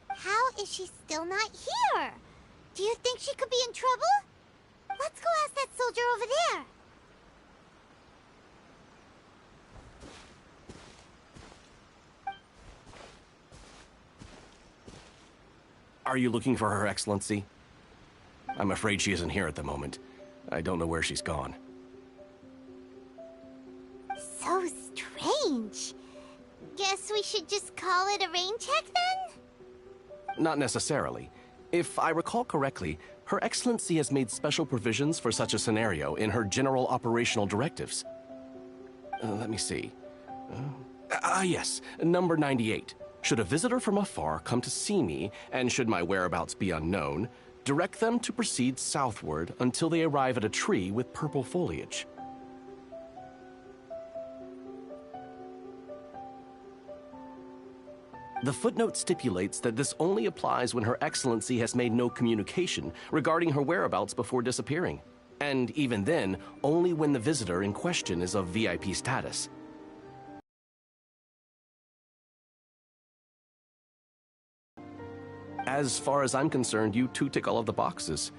How is she still not here? Do you think she could be in trouble? Let's go ask that soldier over there. Are you looking for Her Excellency? I'm afraid she isn't here at the moment. I don't know where she's gone. So strange. Guess we should just call it a rain check then? Not necessarily. If I recall correctly, Her Excellency has made special provisions for such a scenario in her general operational directives. Let me see. Yes, number 98. Should a visitor from afar come to see me, and should my whereabouts be unknown, direct them to proceed southward until they arrive at a tree with purple foliage. The footnote stipulates that this only applies when Her Excellency has made no communication regarding her whereabouts before disappearing, and even then, only when the visitor in question is of VIP status. As far as I'm concerned, you two tick all of the boxes.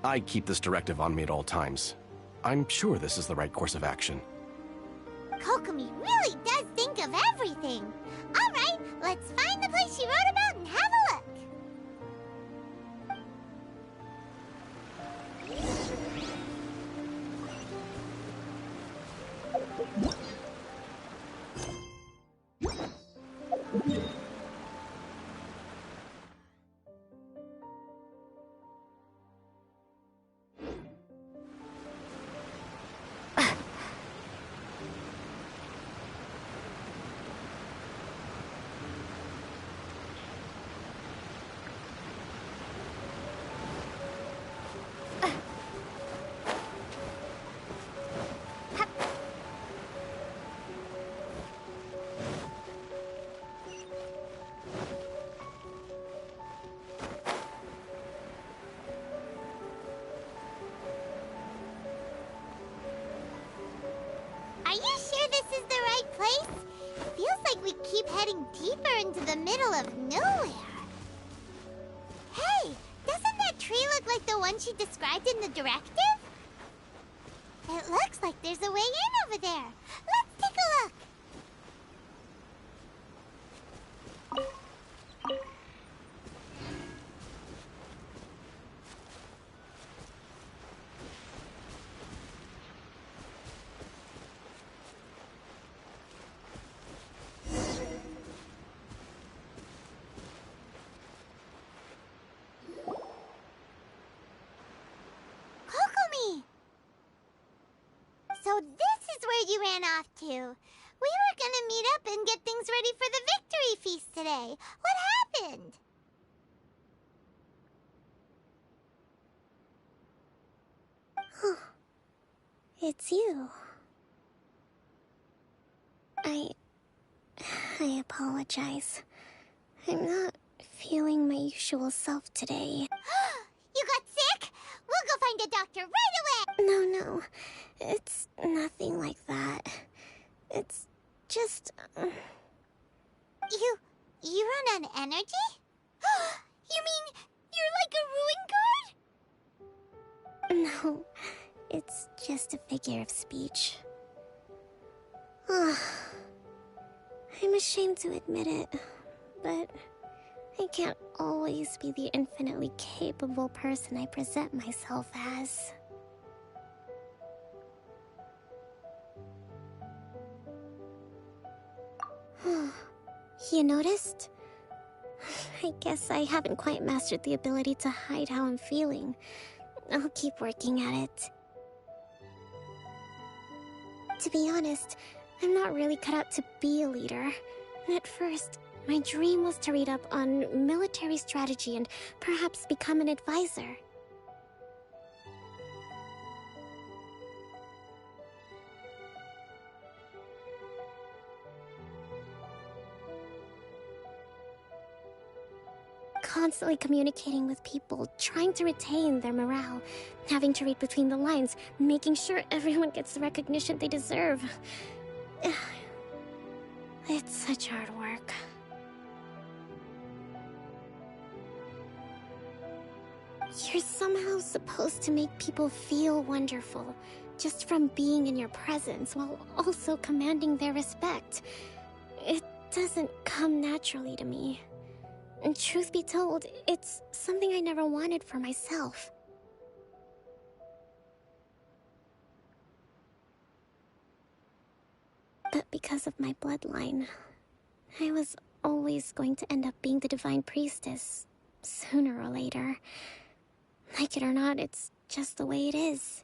I keep this directive on me at all times. I'm sure this is the right course of action. Kokomi really does think of everything. All right, let's find the place she wrote about and have a look. Are you sure this is the right place? It feels like we keep heading deeper into the middle of nowhere. Hey, doesn't that tree look like the one she described in the directive? It looks like there's a way in over there. Let's take a look. So this is where you ran off to. We were gonna meet up and get things ready for the victory feast today. What happened? It's you. I apologize. I'm not feeling my usual self today. You got sick? We'll go find a doctor right away! No. It's nothing like that. It's just... You run on energy? You mean you're like a ruin guard? No, it's just a figure of speech. I'm ashamed to admit it, but I can't always be the infinitely capable person I present myself as. You noticed? I guess I haven't quite mastered the ability to hide how I'm feeling. I'll keep working at it. To be honest, I'm not really cut out to be a leader. At first, my dream was to read up on military strategy and perhaps become an advisor. Constantly communicating with people, trying to retain their morale, having to read between the lines, making sure everyone gets the recognition they deserve. It's such hard work. You're somehow supposed to make people feel wonderful, just from being in your presence, while also commanding their respect. It doesn't come naturally to me. And truth be told, it's something I never wanted for myself. But because of my bloodline, I was always going to end up being the Divine Priestess, sooner or later. Like it or not, it's just the way it is.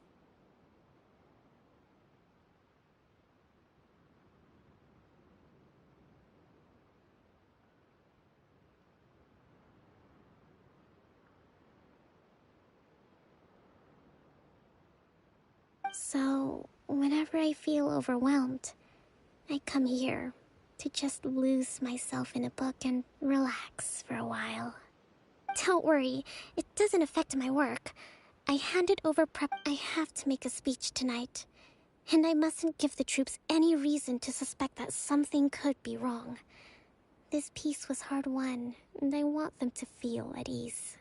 So, whenever I feel overwhelmed, I come here to just lose myself in a book and relax for a while. Don't worry, it doesn't affect my work. I handed over prep. I have to make a speech tonight, and I mustn't give the troops any reason to suspect that something could be wrong. This peace was hard-won, and I want them to feel at ease.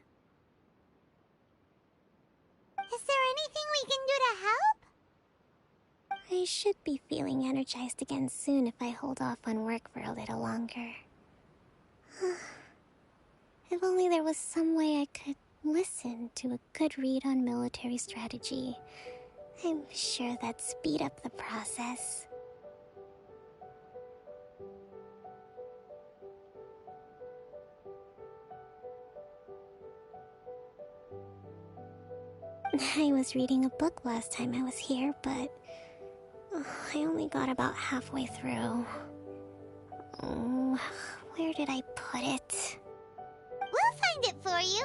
Is there anything we can do to help? I should be feeling energized again soon if I hold off on work for a little longer. If only there was some way I could listen to a good read on military strategy. I'm sure that'd speed up the process. I was reading a book last time I was here, but I only got about halfway through. Where did I put it? We'll find it for you.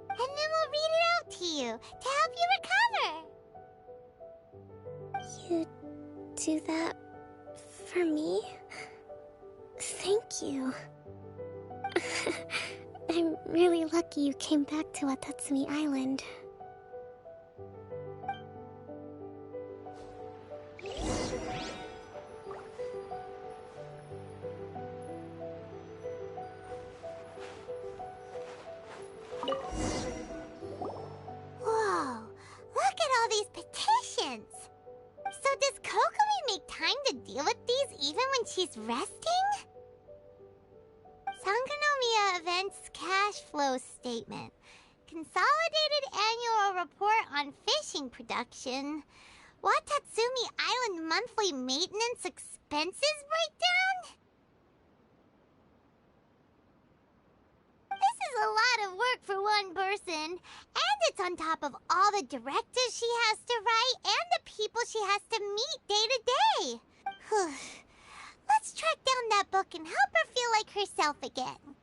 And then we'll read it out to you to help you recover. You do that for me? Thank you. I'm really lucky you came back to Watatsumi Island. Whoa, look at all these petitions. So does Kokomi make time to deal with these even when she's resting? Sangonomiya Events Cash Flow Statement. Consolidated Annual Report on Fishing Production. Watatsumi Island Monthly Maintenance Expenses Breakdown? This is a lot of work for one person. And it's on top of all the directives she has to write and the people she has to meet day to day. Let's track down that book and help her feel like herself again.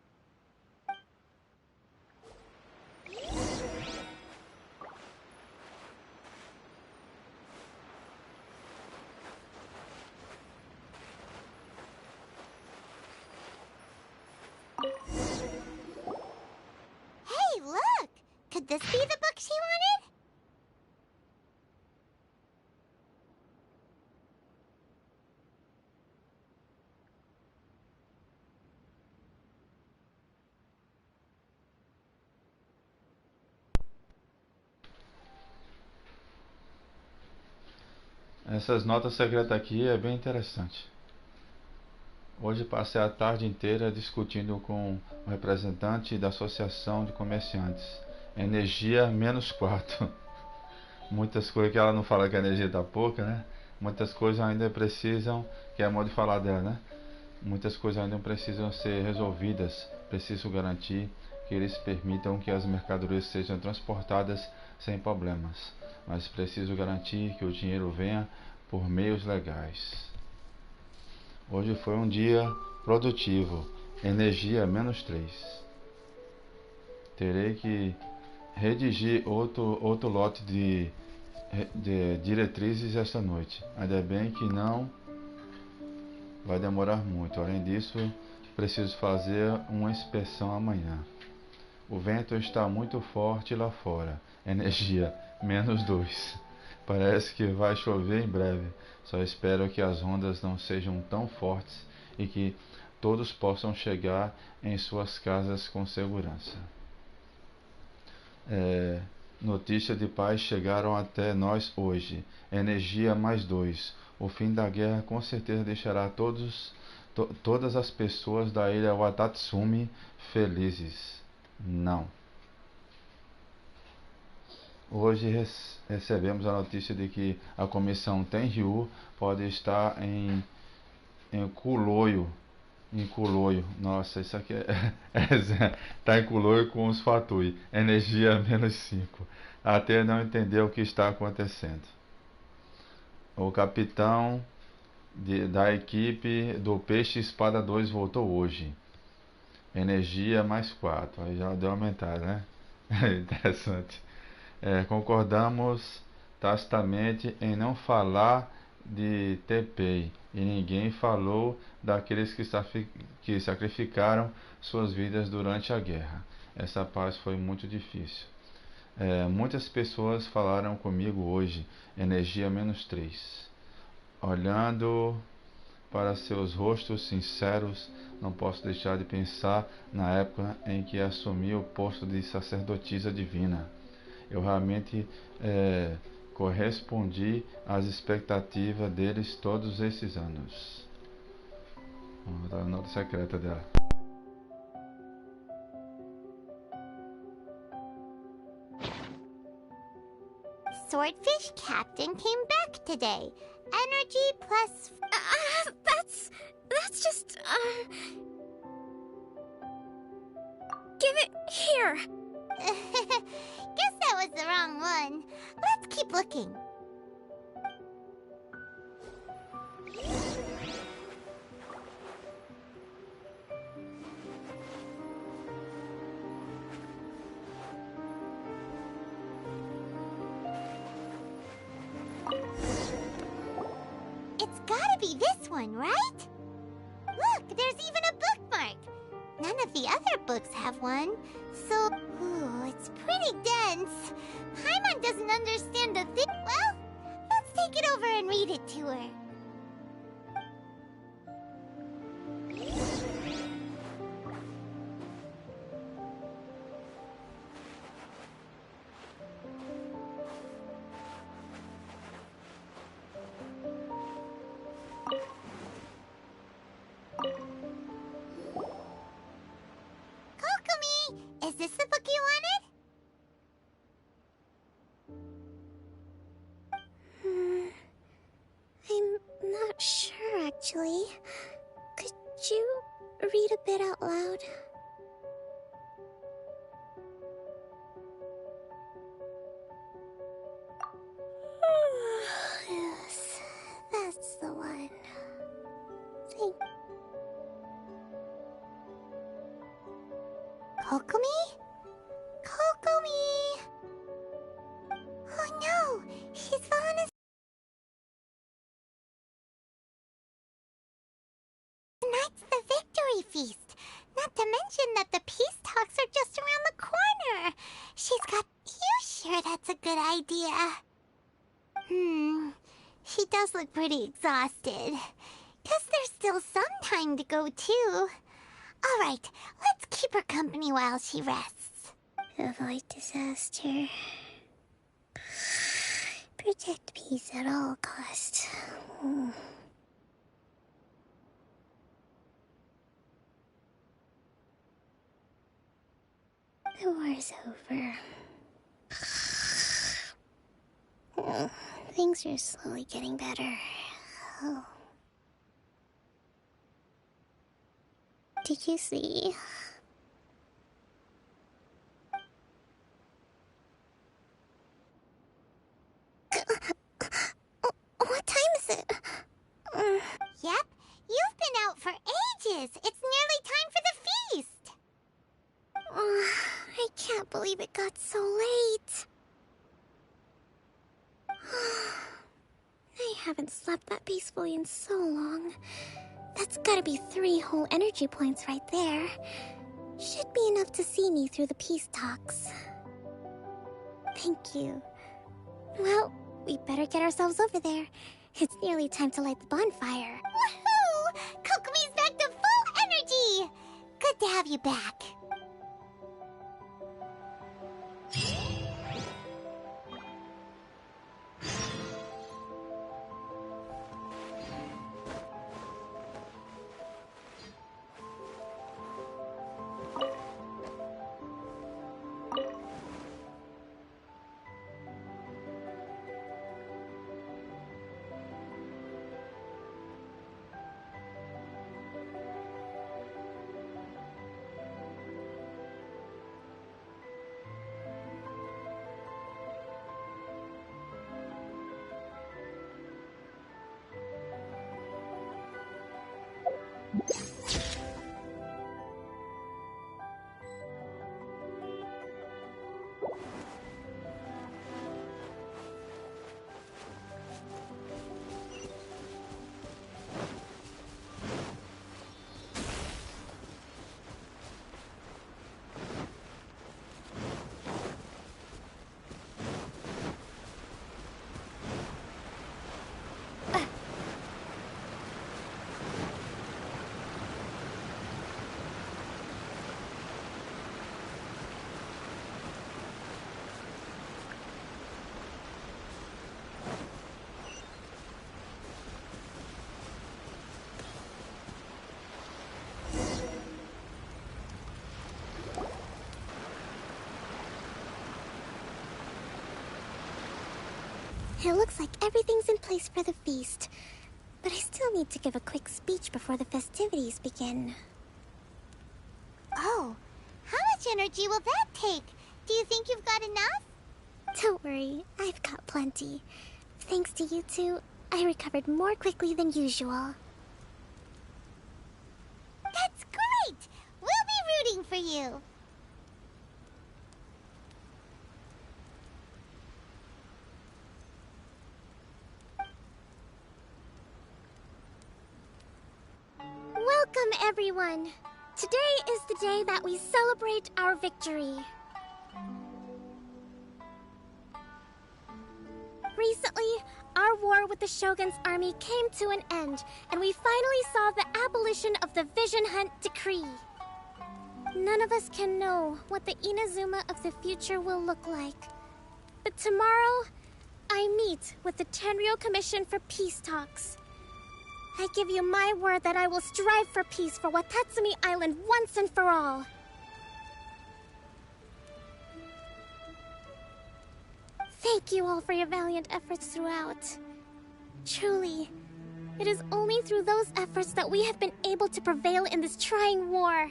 Hey, look! Could this be the book she wanted? Essas notas secretas aqui é bem interessante. Hoje passei a tarde inteira discutindo com o representante da Associação de Comerciantes. Energia -4. Muitas coisas que ela não fala que a energia está pouca, né? Muitas coisas ainda precisam, que é modo de falar dela, né? Muitas coisas ainda precisam ser resolvidas. Preciso garantir que eles permitam que as mercadorias sejam transportadas sem problemas. Mas preciso garantir que o dinheiro venha por meios legais. Hoje foi um dia produtivo. Energia -3. Terei que redigir outro lote de diretrizes esta noite. Ainda bem que não vai demorar muito. Além disso, preciso fazer uma inspeção amanhã. O vento está muito forte lá fora. Energia -2. Parece que vai chover em breve. Só espero que as ondas não sejam tão fortes e que todos possam chegar em suas casas com segurança. Notícias de paz chegaram até nós hoje. Energia +2. O fim da guerra com certeza deixará todas as pessoas da ilha Watatsumi felizes. Não. Hoje recebemos a notícia de que a comissão Tenryu pode estar em Kuloyo em Kuloio. Nossa, isso aqui tá em Kuloio com os Fatui. Energia -5. Até não entender o que está acontecendo. O capitão da equipe do Peixe Espada 2 voltou hoje. Energia +4. Aí já deu aumentada, né? Interessante. Concordamos tacitamente em não falar de TP e ninguém falou daqueles que sacrificaram suas vidas durante a guerra. Essa paz foi muito difícil. Muitas pessoas falaram comigo hoje. Energia -3. Olhando para seus rostos sinceros, não posso deixar de pensar na época em que assumi o posto de sacerdotisa divina. Eu realmente correspondi às expectativas deles todos esses anos. Vamos dar a nota secreta dela. Swordfish Captain came back today. Energy plus... That's just, Give it here. Guess that was the wrong one. Let's keep looking. It's gotta be this one, right? Look, there's even a bookmark. None of the other books have one. So, it's pretty dense. Paimon doesn't understand a thing. Well, let's take it over and read it to her. Kokomi, is this the book you wanted? I'm not sure, actually. Could you read a bit out loud? Yes, that's the one. Thank Kokomi? Kokomi! Oh no! She's fallen asleep. Tonight's the victory feast. Not to mention that the peace talks are just around the corner. She's got... You sure that's a good idea? She does look pretty exhausted. Guess there's still some time to go, too. Alright, let's keep her company while she rests. Avoid disaster. Protect peace at all costs. The war's over. Things are slowly getting better. Oh. Did you see? What time is it? Yep, you've been out for ages. It's nearly time for the feast. I can't believe it got so late. I haven't slept that peacefully in so long. That's gotta be 3 whole energy points right there. Should be enough to see me through the peace talks. Thank you. Well, we better get ourselves over there. It's nearly time to light the bonfire. Woohoo! Kokomi's back to full energy! Good to have you back. It looks like everything's in place for the feast. But I still need to give a quick speech before the festivities begin. Oh, how much energy will that take? Do you think you've got enough? Don't worry, I've got plenty. Thanks to you two, I recovered more quickly than usual. That's great! We'll be rooting for you. Welcome, everyone. Today is the day that we celebrate our victory. Recently, our war with the Shogun's army came to an end, and we finally saw the abolition of the Vision Hunt Decree. None of us can know what the Inazuma of the future will look like. But tomorrow, I meet with the Tenryou Commission for peace talks. I give you my word that I will strive for peace for Watatsumi Island once and for all. Thank you all for your valiant efforts throughout. Truly, it is only through those efforts that we have been able to prevail in this trying war.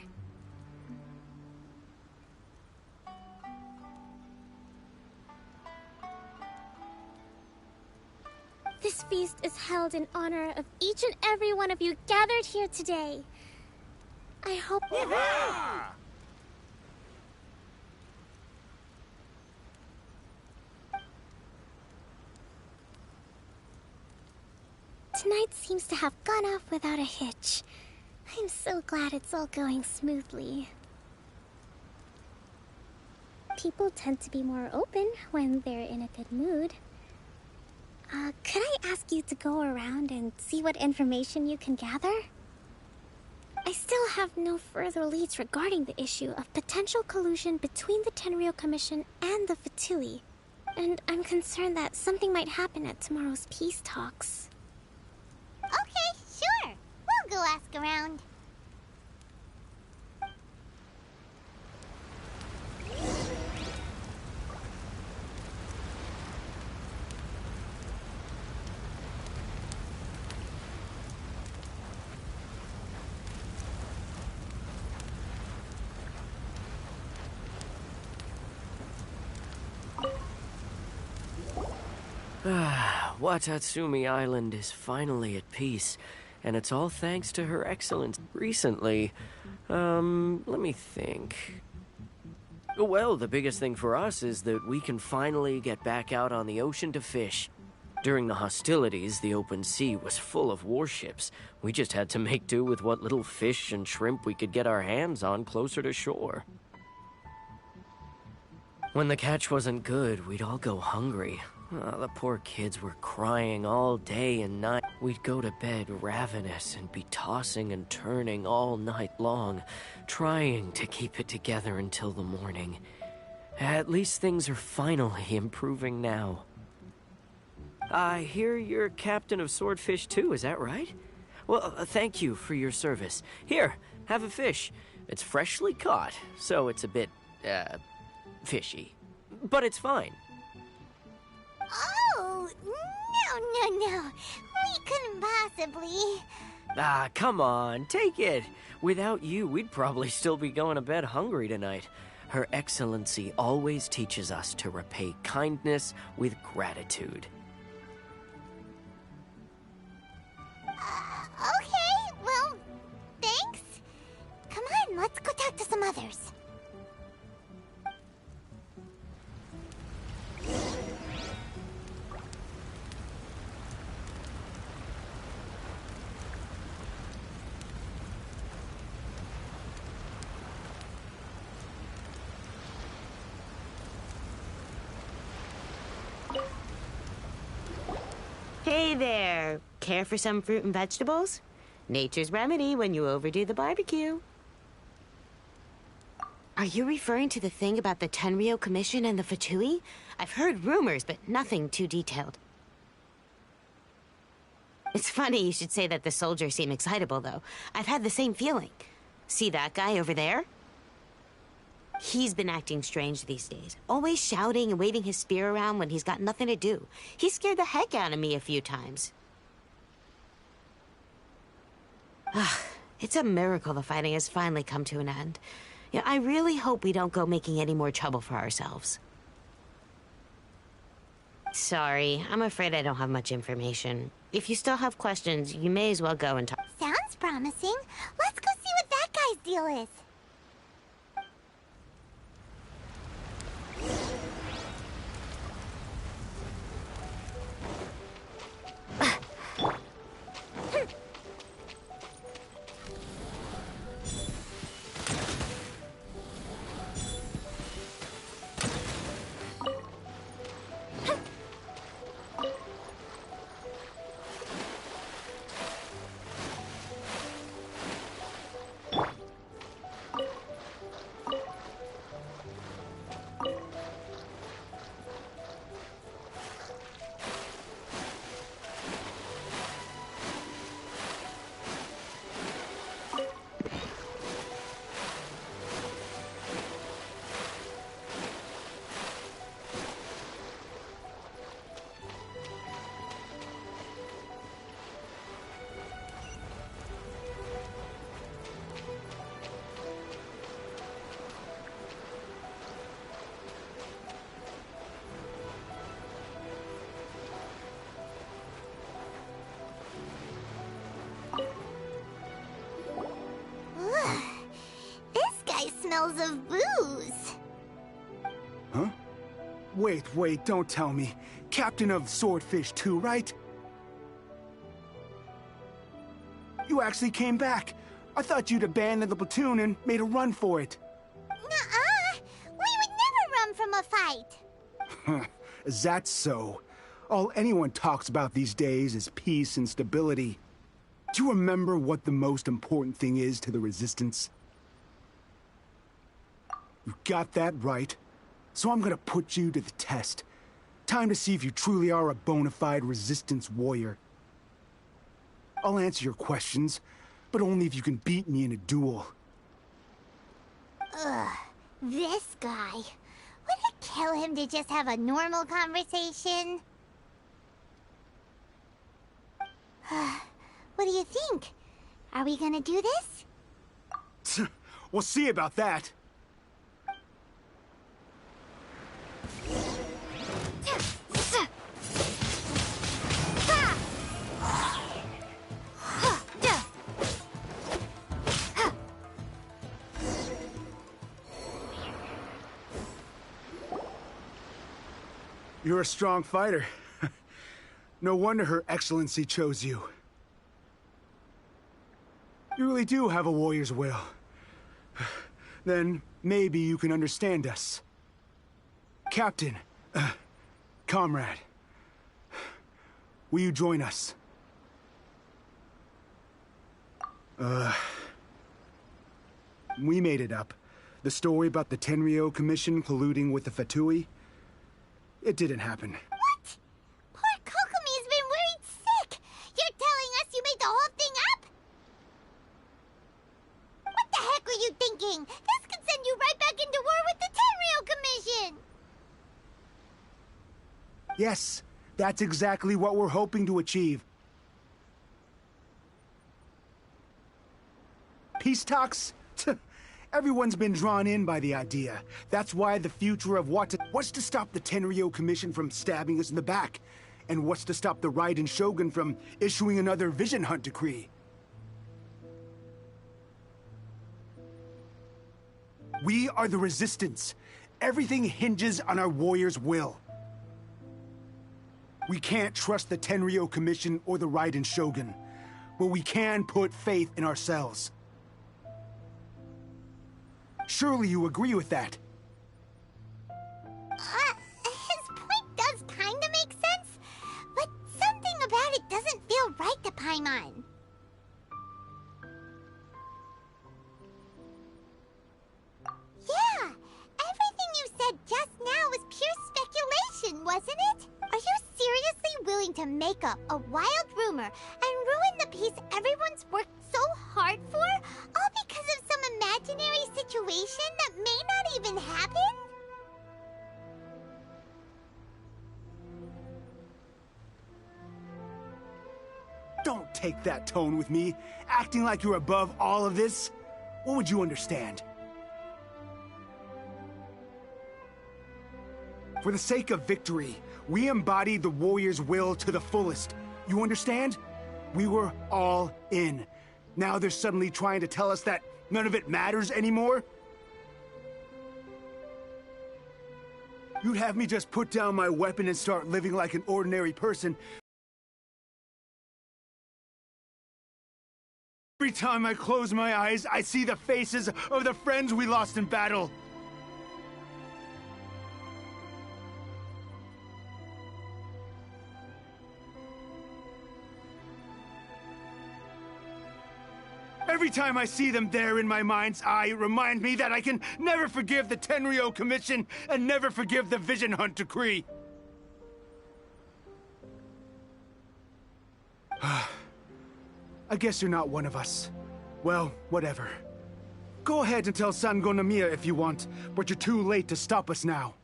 This feast is held in honor of each and every one of you gathered here today. I hope... Tonight seems to have gone off without a hitch. I'm so glad it's all going smoothly. People tend to be more open when they're in a good mood. Could I ask you to go around and see what information you can gather? I still have no further leads regarding the issue of potential collusion between the Tenryou Commission and the Fatui, and I'm concerned that something might happen at tomorrow's peace talks. Okay, sure. We'll go ask around. Watatsumi Island is finally at peace, and it's all thanks to Her Excellence. Recently, let me think. Well, the biggest thing for us is that we can finally get back out on the ocean to fish. During the hostilities, the open sea was full of warships. We just had to make do with what little fish and shrimp we could get our hands on closer to shore. When the catch wasn't good, we'd all go hungry. The poor kids were crying all day and night. We'd go to bed ravenous and be tossing and turning all night long, trying to keep it together until the morning. At least things are finally improving now. I hear you're captain of Swordfish too, is that right? Well, thank you for your service. Here, have a fish. It's freshly caught, so it's a bit, fishy. But it's fine. Oh, no. We couldn't possibly. Ah, come on, take it. Without you, we'd probably still be going to bed hungry tonight. Her Excellency always teaches us to repay kindness with gratitude. Okay, well, thanks. Come on, let's go talk to some others. Hey there! Care for some fruit and vegetables? Nature's remedy when you overdo the barbecue. Are you referring to the thing about the Tenryou Commission and the Fatui? I've heard rumors, but nothing too detailed. It's funny you should say that the soldiers seem excitable, though. I've had the same feeling. See that guy over there? He's been acting strange these days, always shouting and waving his spear around when he's got nothing to do. He scared the heck out of me a few times. It's a miracle the fighting has finally come to an end. Yeah, I really hope we don't go making any more trouble for ourselves. Sorry, I'm afraid I don't have much information. If you still have questions, you may as well go and talk. Sounds promising. Let's go see what that guy's deal is. Smells of booze. Huh? Wait, don't tell me. Captain of Swordfish 2, right? You actually came back. I thought you'd abandoned the platoon and made a run for it. Nuh-uh. We would never run from a fight. Is that so? All anyone talks about these days is peace and stability. Do you remember what the most important thing is to the Resistance? You got that right. So I'm gonna put you to the test. Time to see if you truly are a bona fide Resistance warrior. I'll answer your questions, but only if you can beat me in a duel. Ugh, this guy. Would it kill him to just have a normal conversation? What do you think? Are we gonna do this? We'll see about that. You're a strong fighter. No wonder Her Excellency chose you. You really do have a warrior's will. Then maybe you can understand us. Captain, comrade, will you join us? We made it up. The story about the Tenryou Commission colluding with the Fatui, it didn't happen. What? Poor Kokomi's been worried sick. You're telling us you made the whole thing up? What the heck were you thinking? This could send you right back into war with the Tenryou Commission. Yes, that's exactly what we're hoping to achieve. Peace talks? Everyone's been drawn in by the idea. That's why the future of what's to stop the Tenryou Commission from stabbing us in the back? And what's to stop the Raiden Shogun from issuing another Vision Hunt decree? We are the Resistance. Everything hinges on our warrior's will. We can't trust the Tenryou Commission or the Raiden Shogun, but we can put faith in ourselves. Surely you agree with that? His point does kinda make sense, but something about it doesn't feel right to Paimon. Yeah, everything you said just now was pure speculation, wasn't it? Are you seriously willing to make up a wild rumor and ruin the peace everyone's worked so hard for, all because of some imaginary situation that may not that even happen? Don't take that tone with me, acting like you're above all of this. What would you understand? For the sake of victory, we embodied the warrior's will to the fullest. You understand? We were all in. Now they're suddenly trying to tell us that none of it matters anymore? You'd have me just put down my weapon and start living like an ordinary person. Every time I close my eyes, I see the faces of the friends we lost in battle. Every time I see them there in my mind's eye, it reminds me that I can never forgive the Tenryou Commission and never forgive the Vision Hunt Decree. I guess you're not one of us. Well, whatever. Go ahead and tell Sango Namiya if you want, but you're too late to stop us now.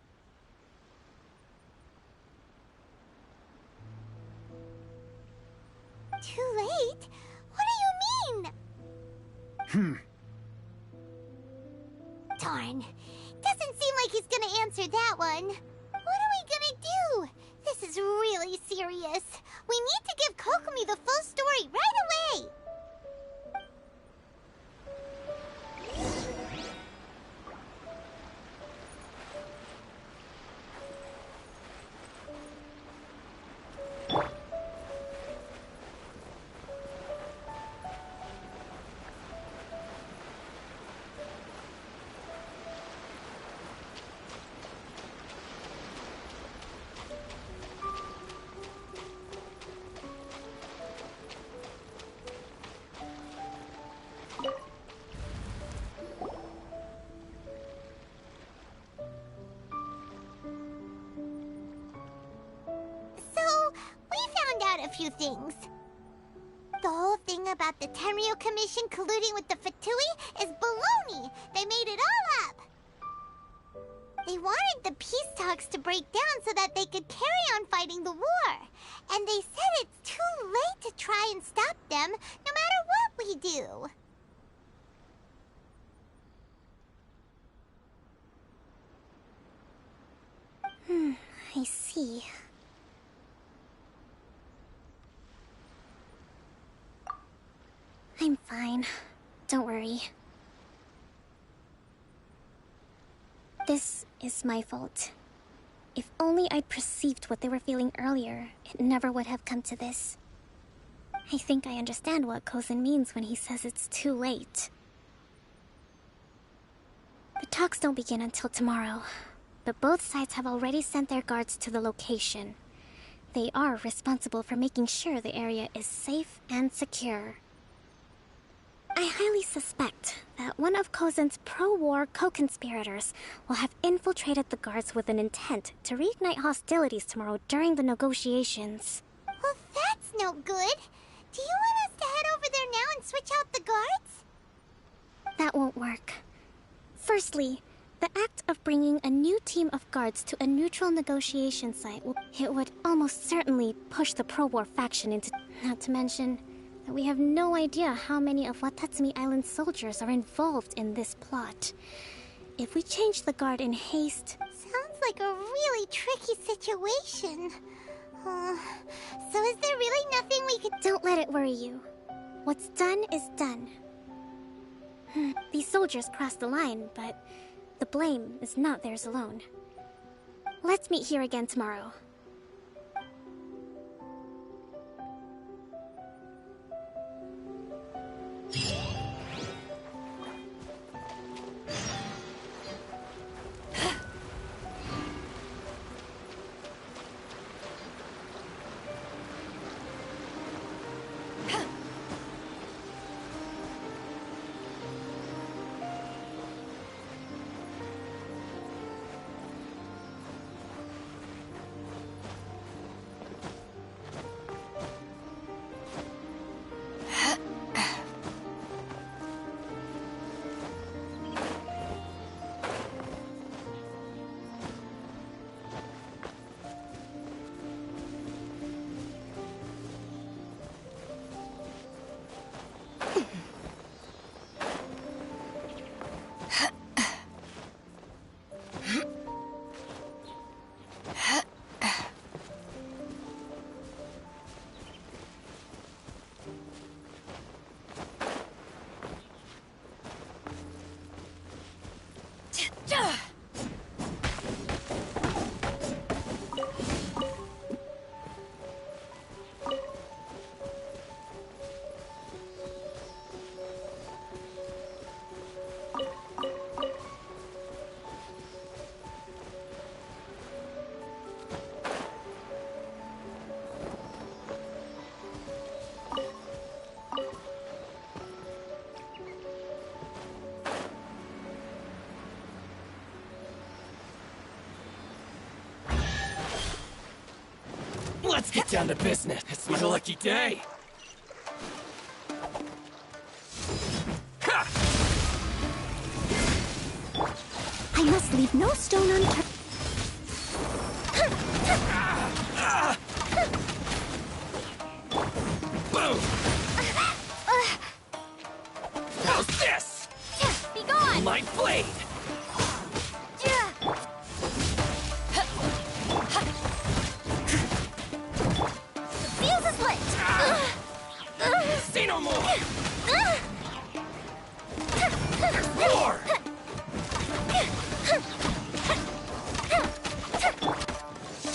Too late? What do you mean? Darn. Doesn't seem like he's gonna answer that one. What are we gonna do? This is really serious. We need to give Kokomi the full story right away. A few things. The whole thing about the Tenryou Commission colluding with the Fatui is baloney. They made it all up. They wanted the peace talks to break down so that they could carry on fighting the war. And they said it's too late to try and stop them, no matter what we do. I see. I'm fine. Don't worry. This is my fault. If only I'd perceived what they were feeling earlier, it never would have come to this. I think I understand what Kozen means when he says it's too late. The talks don't begin until tomorrow, but both sides have already sent their guards to the location. They are responsible for making sure the area is safe and secure. I highly suspect that one of Kozen's pro-war co-conspirators will have infiltrated the guards with an intent to reignite hostilities tomorrow during the negotiations. Well, that's no good. Do you want us to head over there now and switch out the guards? That won't work. Firstly, the act of bringing a new team of guards to a neutral negotiation site would almost certainly push the pro-war faction into... Not to mention... we have no idea how many of Watatsumi Island's soldiers are involved in this plot. If we change the guard in haste... Sounds like a really tricky situation. So is there really nothing we could... Don't let it worry you. What's done is done. These soldiers crossed the line, but the blame is not theirs alone. Let's meet here again tomorrow. Let's get down to business. It's my lucky day. I must leave no stone unturned. Boom! How's this? Be gone! My blade! Fuse is lit! Say no more! There's more!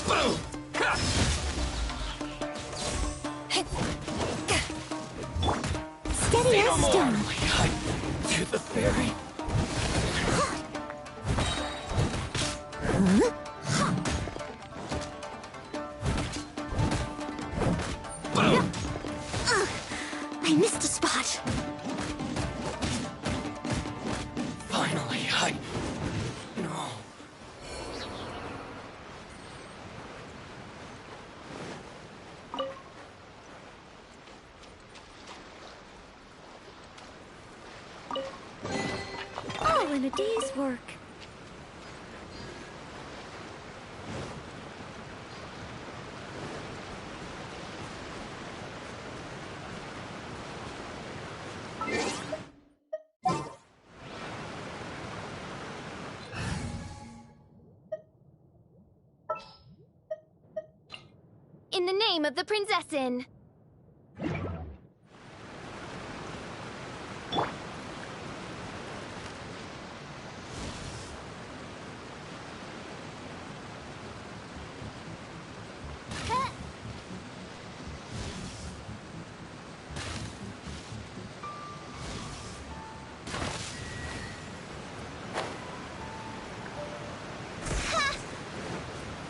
Boom! Steady Say no as more! stone. To the fairy. Boom! I missed a spot. Finally, No. All in a day's work. In the name of the Prinzessin.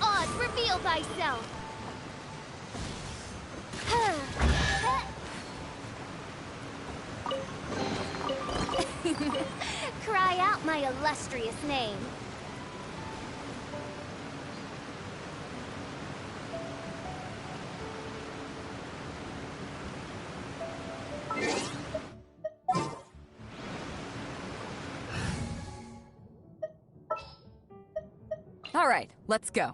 Oz, reveal thyself. Cry out my illustrious name. All right, let's go.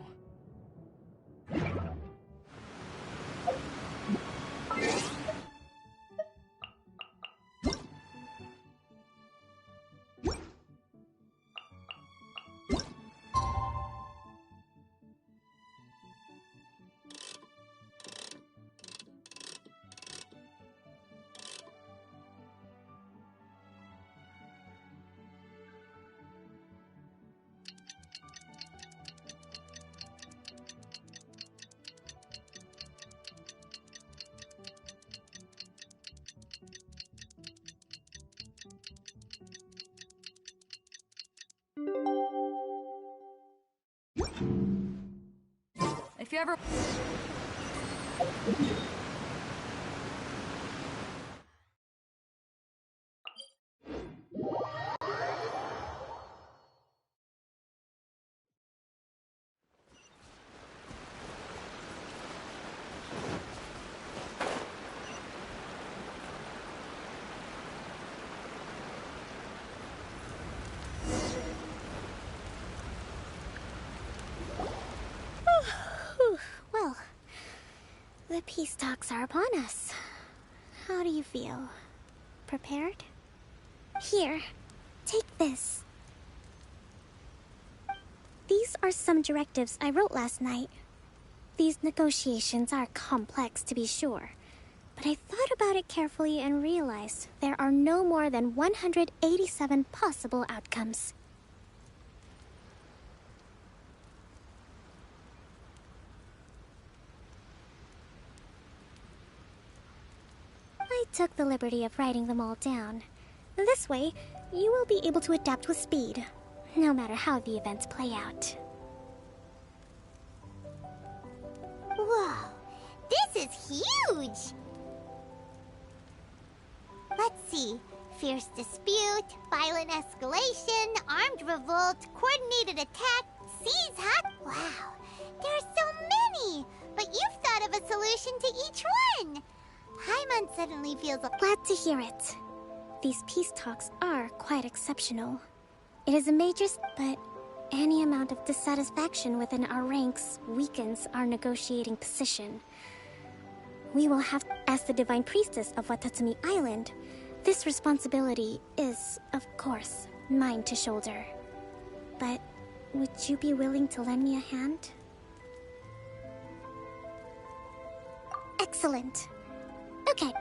If you ever... Well, the peace talks are upon us. How do you feel? Prepared? Here, take this. These are some directives I wrote last night. These negotiations are complex, to be sure, but I thought about it carefully and realized there are no more than 187 possible outcomes. I took the liberty of writing them all down. This way, you will be able to adapt with speed, no matter how the events play out. Whoa, this is huge! Let's see. Fierce dispute, violent escalation, armed revolt, coordinated attack, seize hot... Wow, there are so many! but you've thought of a solution to each one. Paimon suddenly feels glad to hear it. These peace talks are quite exceptional. It is a major but any amount of dissatisfaction within our ranks weakens our negotiating position. We will have, as the Divine Priestess of Watatsumi Island, this responsibility is, of course, mine to shoulder. But would you be willing to lend me a hand? Excellent. Okay.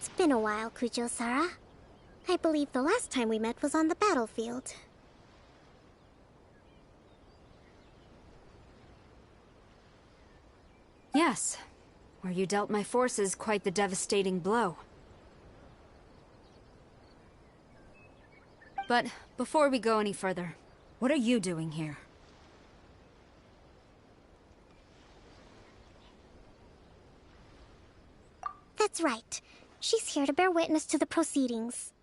It's been a while, Kujo-Sara. I believe the last time we met was on the battlefield. Yes, where you dealt my forces quite the devastating blow. But before we go any further, what are you doing here? That's right. She's here to bear witness to the proceedings.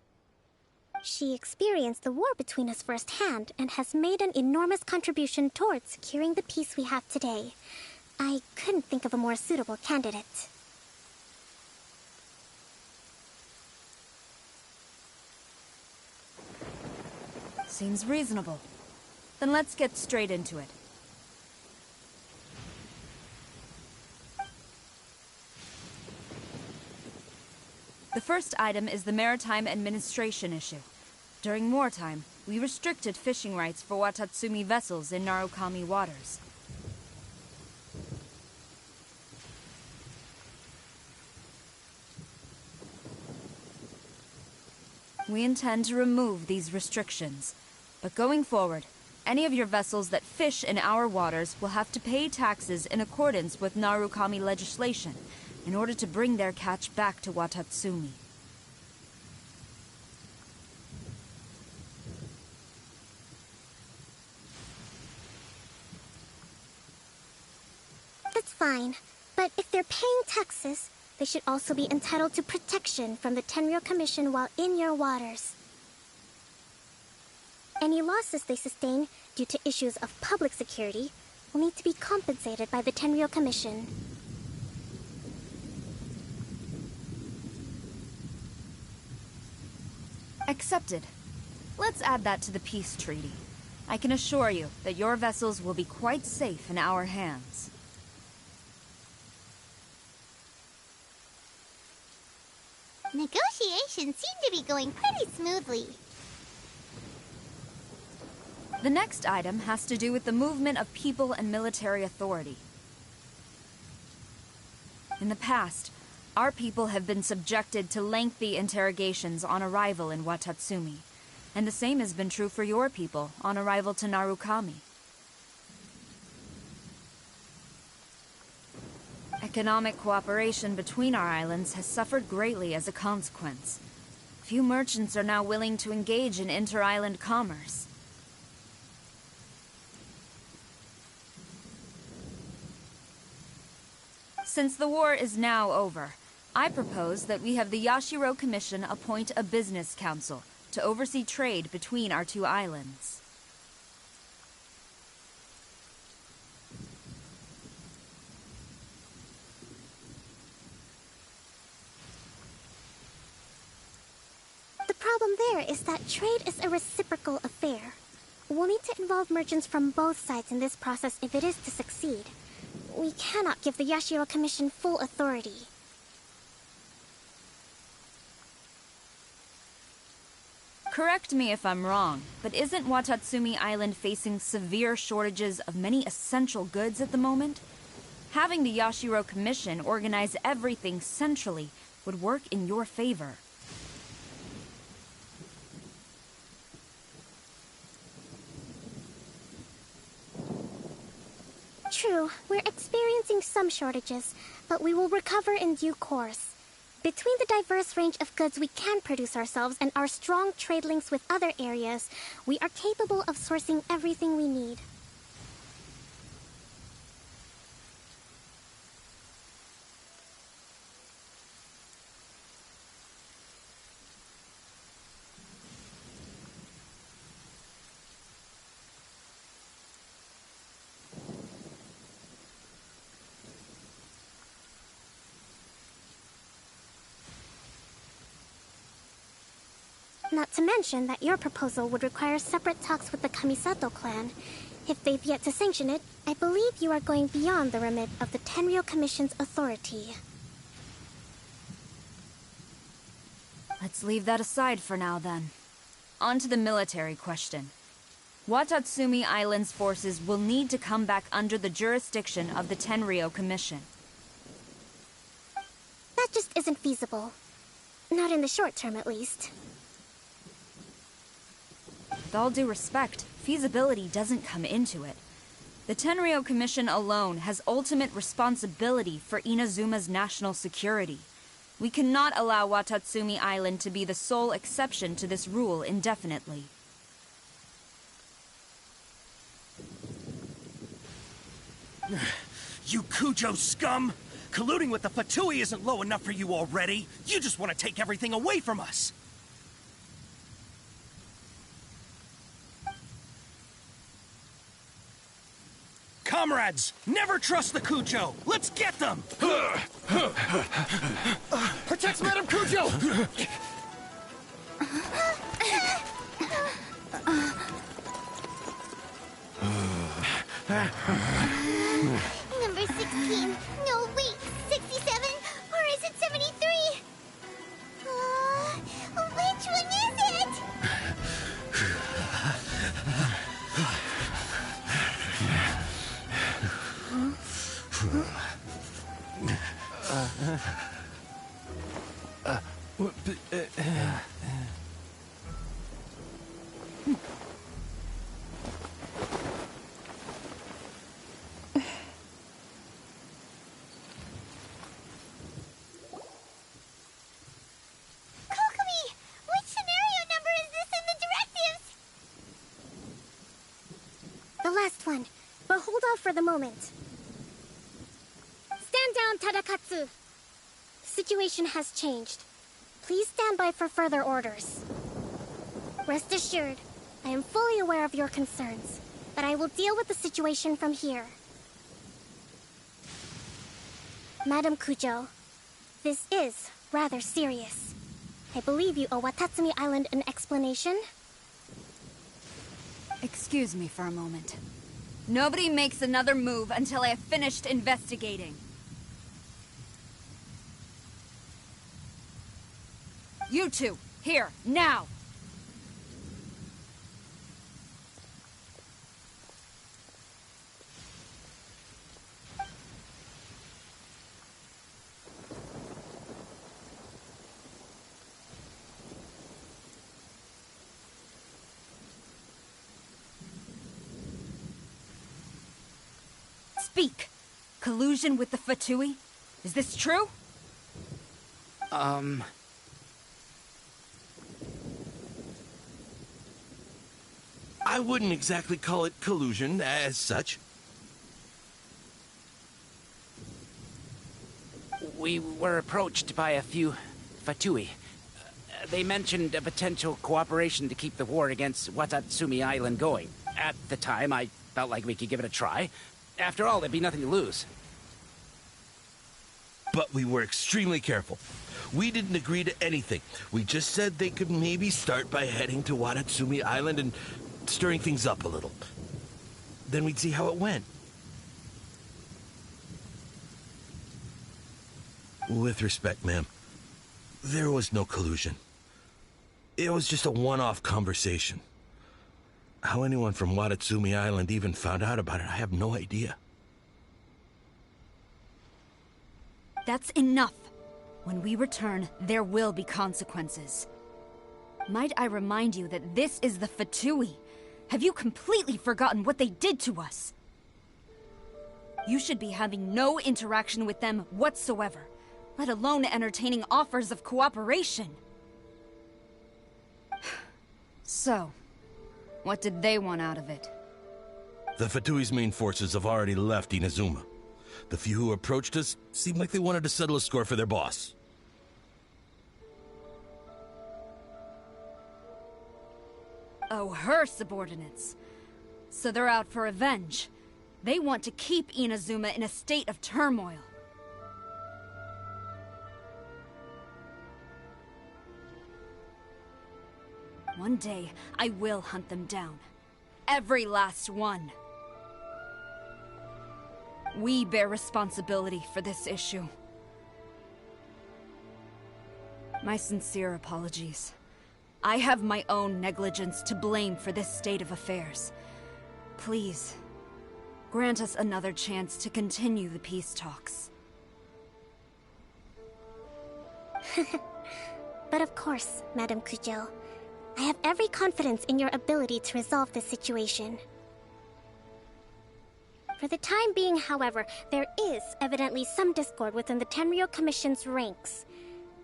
She experienced the war between us firsthand and has made an enormous contribution towards securing the peace we have today. I couldn't think of a more suitable candidate. Seems reasonable. Then let's get straight into it. The first item is the Maritime Administration issue. During wartime, we restricted fishing rights for Watatsumi vessels in Narukami waters. We intend to remove these restrictions, but going forward, any of your vessels that fish in our waters will have to pay taxes in accordance with Narukami legislation in order to bring their catch back to Watatsumi. That's fine. But if they're paying taxes, they should also be entitled to protection from the Tenryou Commission while in your waters. Any losses they sustain due to issues of public security will need to be compensated by the Tenryou Commission. Accepted. Let's add that to the peace treaty. I can assure you that your vessels will be quite safe in our hands. Negotiations seem to be going pretty smoothly. The next item has to do with the movement of people and military authority. In the past, our people have been subjected to lengthy interrogations on arrival in Watatsumi, and the same has been true for your people on arrival to Narukami. Economic cooperation between our islands has suffered greatly as a consequence. Few merchants are now willing to engage in inter-island commerce. Since the war is now over, I propose that we have the Yashiro Commission appoint a business council to oversee trade between our two islands. The problem there is that trade is a reciprocal affair. We'll need to involve merchants from both sides in this process if it is to succeed. We cannot give the Yashiro Commission full authority. Correct me if I'm wrong, but isn't Watatsumi Island facing severe shortages of many essential goods at the moment? Having the Yashiro Commission organize everything centrally would work in your favor. True, we're experiencing some shortages, but we will recover in due course. Between the diverse range of goods we can produce ourselves and our strong trade links with other areas, we are capable of sourcing everything we need. Not to mention that your proposal would require separate talks with the Kamisato clan. If they've yet to sanction it, I believe you are going beyond the remit of the Tenryou Commission's authority. Let's leave that aside for now, then. On to the military question. Watatsumi Island's forces will need to come back under the jurisdiction of the Tenryou Commission. That just isn't feasible. Not in the short term, at least. With all due respect, feasibility doesn't come into it. The Tenryou Commission alone has ultimate responsibility for Inazuma's national security. We cannot allow Watatsumi Island to be the sole exception to this rule indefinitely. You Kujo scum! Colluding with the Fatui isn't low enough for you already. You just want to take everything away from us. Comrades, never trust the Kujo. Let's get them! Protect Madame Kujo! Number 16. No, wait. 67? Or is it 73? Which one is it? The last one, but hold off for the moment. down, Tadakatsu. The situation has changed. Please stand by for further orders. Rest assured, I am fully aware of your concerns, but I will deal with the situation from here. Madam Kujo, this is rather serious. I believe you owe Watatsumi Island an explanation. Excuse me for a moment. Nobody makes another move until I have finished investigating. You two, here, now! Speak! Collusion with the Fatui? Is this true? I wouldn't exactly call it collusion as such. We were approached by a few Fatui. They mentioned a potential cooperation to keep the war against Watatsumi Island going. At the time, I felt like we could give it a try. After all, there'd be nothing to lose. But we were extremely careful. We didn't agree to anything. We just said they could maybe start by heading to Watatsumi Island and stirring things up a little. Then we'd see how it went. With respect, ma'am, there was no collusion. It was just a one-off conversation. How anyone from Watatsumi Island even found out about it, I have no idea. That's enough. When we return, there will be consequences. Might I remind you that this is the Fatui? Have you completely forgotten what they did to us? You should be having no interaction with them whatsoever, let alone entertaining offers of cooperation. So, what did they want out of it? The Fatui's main forces have already left Inazuma. The few who approached us seemed like they wanted to settle a score for their boss. Oh, her subordinates. So they're out for revenge. They want to keep Inazuma in a state of turmoil. One day, I will hunt them down. Every last one. We bear responsibility for this issue. My sincere apologies. I have my own negligence to blame for this state of affairs. Please, grant us another chance to continue the peace talks. But of course, Madam Kujo. I have every confidence in your ability to resolve this situation. For the time being, however, there is evidently some discord within the Tenryou Commission's ranks.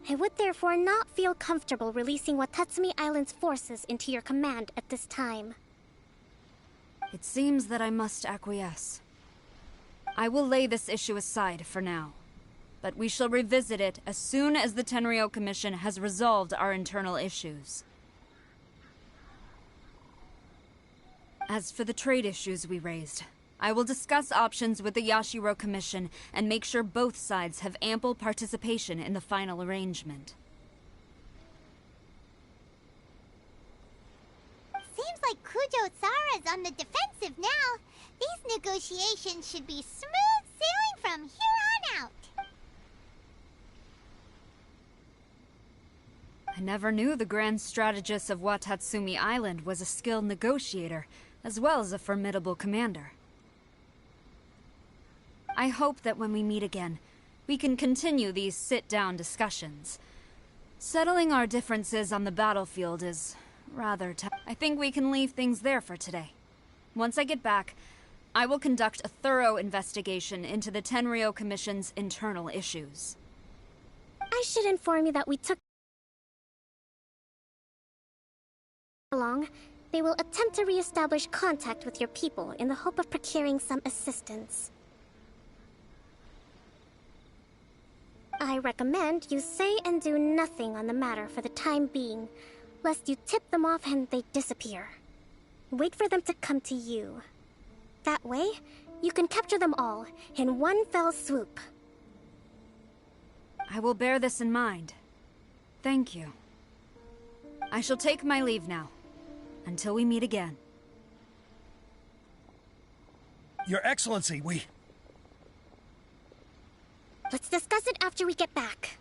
I would therefore not feel comfortable releasing Watatsumi Island's forces into your command at this time. It seems that I must acquiesce. I will lay this issue aside for now, but we shall revisit it as soon as the Tenryou Commission has resolved our internal issues. As for the trade issues we raised, I will discuss options with the Yashiro Commission and make sure both sides have ample participation in the final arrangement. Seems like Kujo-sara's on the defensive now. These negotiations should be smooth sailing from here on out. I never knew the grand strategist of Watatsumi Island was a skilled negotiator, as well as a formidable commander. I hope that when we meet again, we can continue these sit-down discussions. Settling our differences on the battlefield is rather tough. I think we can leave things there for today. Once I get back, I will conduct a thorough investigation into the Tenryou Commission's internal issues. I should inform you that we took along. They will attempt to re-establish contact with your people in the hope of procuring some assistance. I recommend you say and do nothing on the matter for the time being, lest you tip them off and they disappear. Wait for them to come to you. That way, you can capture them all in one fell swoop. I will bear this in mind. Thank you. I shall take my leave now. Until we meet again. Your Excellency, Let's discuss it after we get back.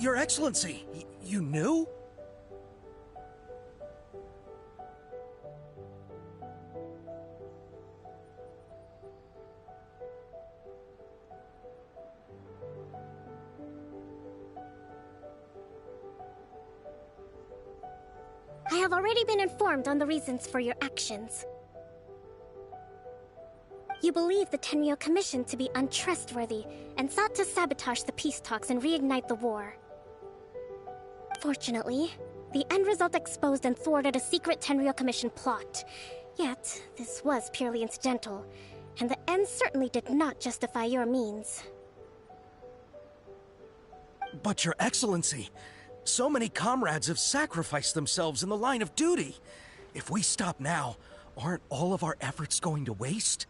Your Excellency, you knew? I have already been informed on the reasons for your actions. You believe the Tenryou Commission to be untrustworthy and sought to sabotage the peace talks and reignite the war. Fortunately, the end result exposed and thwarted a secret Tenryou Commission plot. Yet, this was purely incidental, and the end certainly did not justify your means. But Your Excellency, so many comrades have sacrificed themselves in the line of duty. If we stop now, aren't all of our efforts going to waste?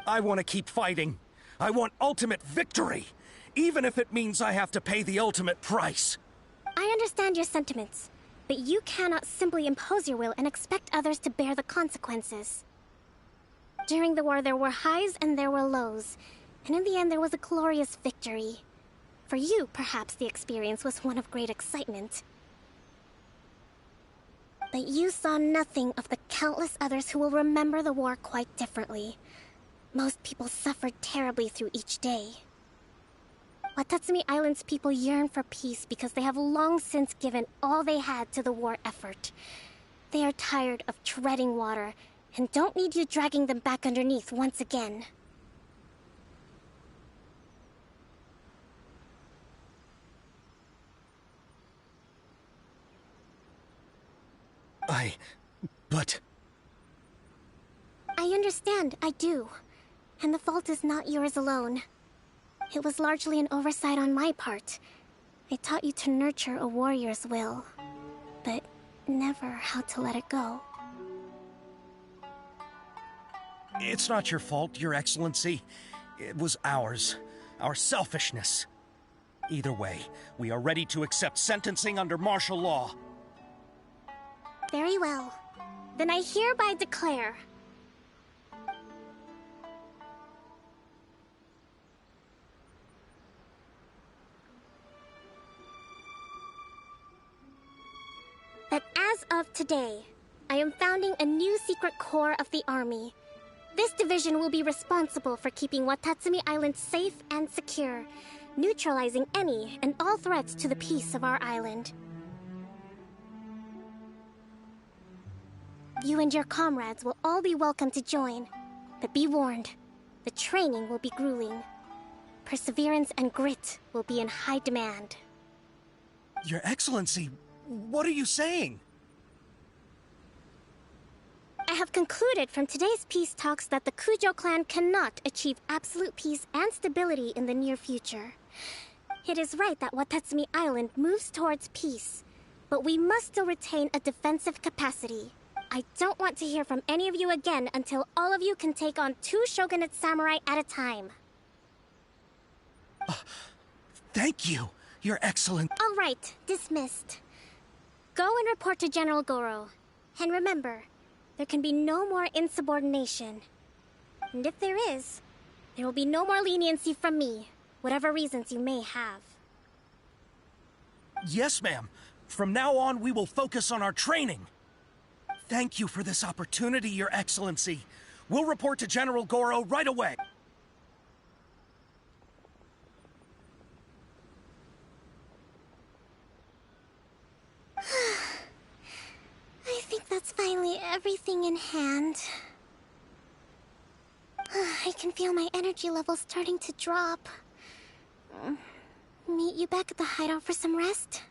I want to keep fighting. I want ultimate victory, even if it means I have to pay the ultimate price. I understand your sentiments, but you cannot simply impose your will and expect others to bear the consequences. During the war, there were highs and there were lows, and in the end, there was a glorious victory. For you, perhaps the experience was one of great excitement. But you saw nothing of the countless others who will remember the war quite differently. Most people suffered terribly through each day. Watatsumi Island's people yearn for peace because they have long since given all they had to the war effort. They are tired of treading water and don't need you dragging them back underneath once again. But... I understand, I do. And the fault is not yours alone. It was largely an oversight on my part. I taught you to nurture a warrior's will, but never how to let it go. It's not your fault, Your Excellency. It was ours. Our selfishness. Either way, we are ready to accept sentencing under martial law. Very well. Then I hereby declare... that as of today, I am founding a new secret corps of the army. This division will be responsible for keeping Watatsumi Island safe and secure, neutralizing any and all threats to the peace of our island. You and your comrades will all be welcome to join, but be warned, the training will be grueling. Perseverance and grit will be in high demand. Your Excellency, what are you saying? I have concluded from today's peace talks that the Kujo clan cannot achieve absolute peace and stability in the near future. It is right that Watatsumi Island moves towards peace, but we must still retain a defensive capacity. I don't want to hear from any of you again until all of you can take on 2 shogunate samurai at a time. Thank you, Your Excellent. All right, dismissed. Go and report to General Goro. And remember, there can be no more insubordination. And if there is, there will be no more leniency from me, whatever reasons you may have. Yes, ma'am. From now on, we will focus on our training. Thank you for this opportunity, Your Excellency. We'll report to General Goro right away. I think that's finally everything in hand. I can feel my energy levels starting to drop. Meet you back at the hideout for some rest?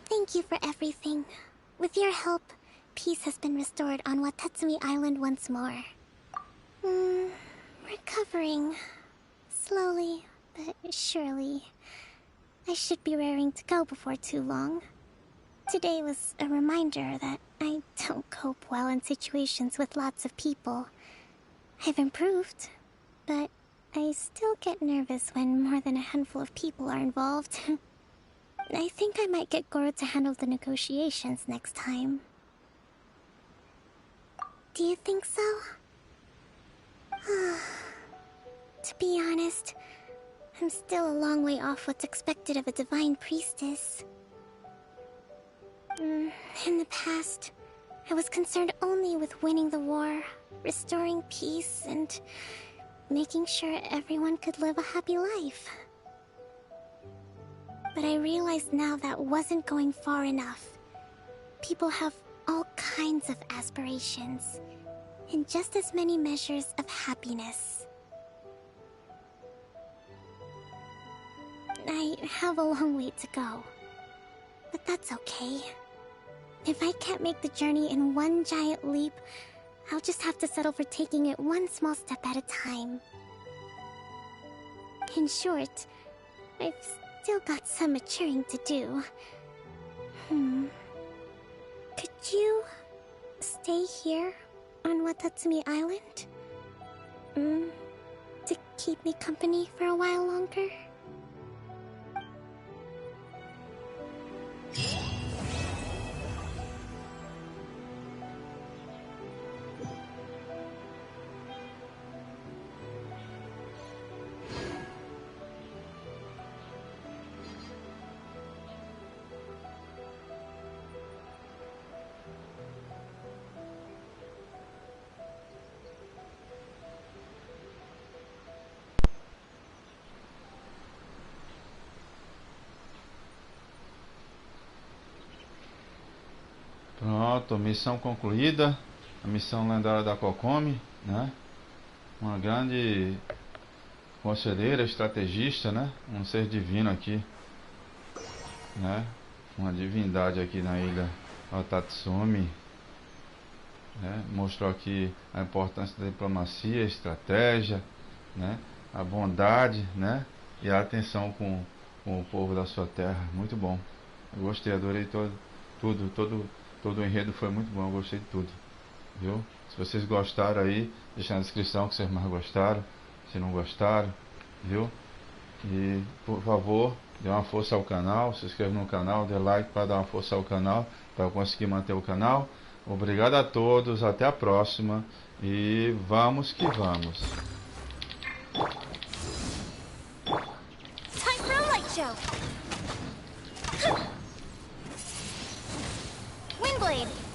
Thank you for everything. With your help, peace has been restored on Watatsumi Island once more. Recovering. Slowly, but surely. I should be raring to go before too long. Today was a reminder that I don't cope well in situations with lots of people. I've improved, but I still get nervous when more than a handful of people are involved. I think I might get Goro to handle the negotiations next time. Do you think so? To be honest, I'm still a long way off what's expected of a divine priestess. In the past, I was concerned only with winning the war, restoring peace, and making sure everyone could live a happy life. But I realize now that wasn't going far enough. People have all kinds of aspirations, and just as many measures of happiness. I have a long way to go, but that's okay. If I can't make the journey in one giant leap, I'll just have to settle for taking it one small step at a time. In short, I've still got some maturing to do. Could you stay here on Watatsumi Island? To keep me company for a while longer? Pronto, missão concluída. A missão lendária da Kokomi, né? Uma grande conselheira, estrategista, né? Um ser divino aqui, né? Uma divindade aqui na ilha Watatsumi, né? Mostrou aqui a importância da diplomacia, estratégia, né? A bondade, né? E a atenção com o povo da sua terra. Muito bom. Eu gostei, adorei todo o enredo foi muito bom, eu gostei de tudo. Viu? Se vocês gostaram aí, deixa na descrição que vocês mais gostaram. Se não gostaram, viu? E por favor, dê uma força ao canal, se inscreva no canal, dê like para dar uma força ao canal, para eu conseguir manter o canal. Obrigado a todos, até a próxima e vamos que vamos. Time for a light show. Windblade.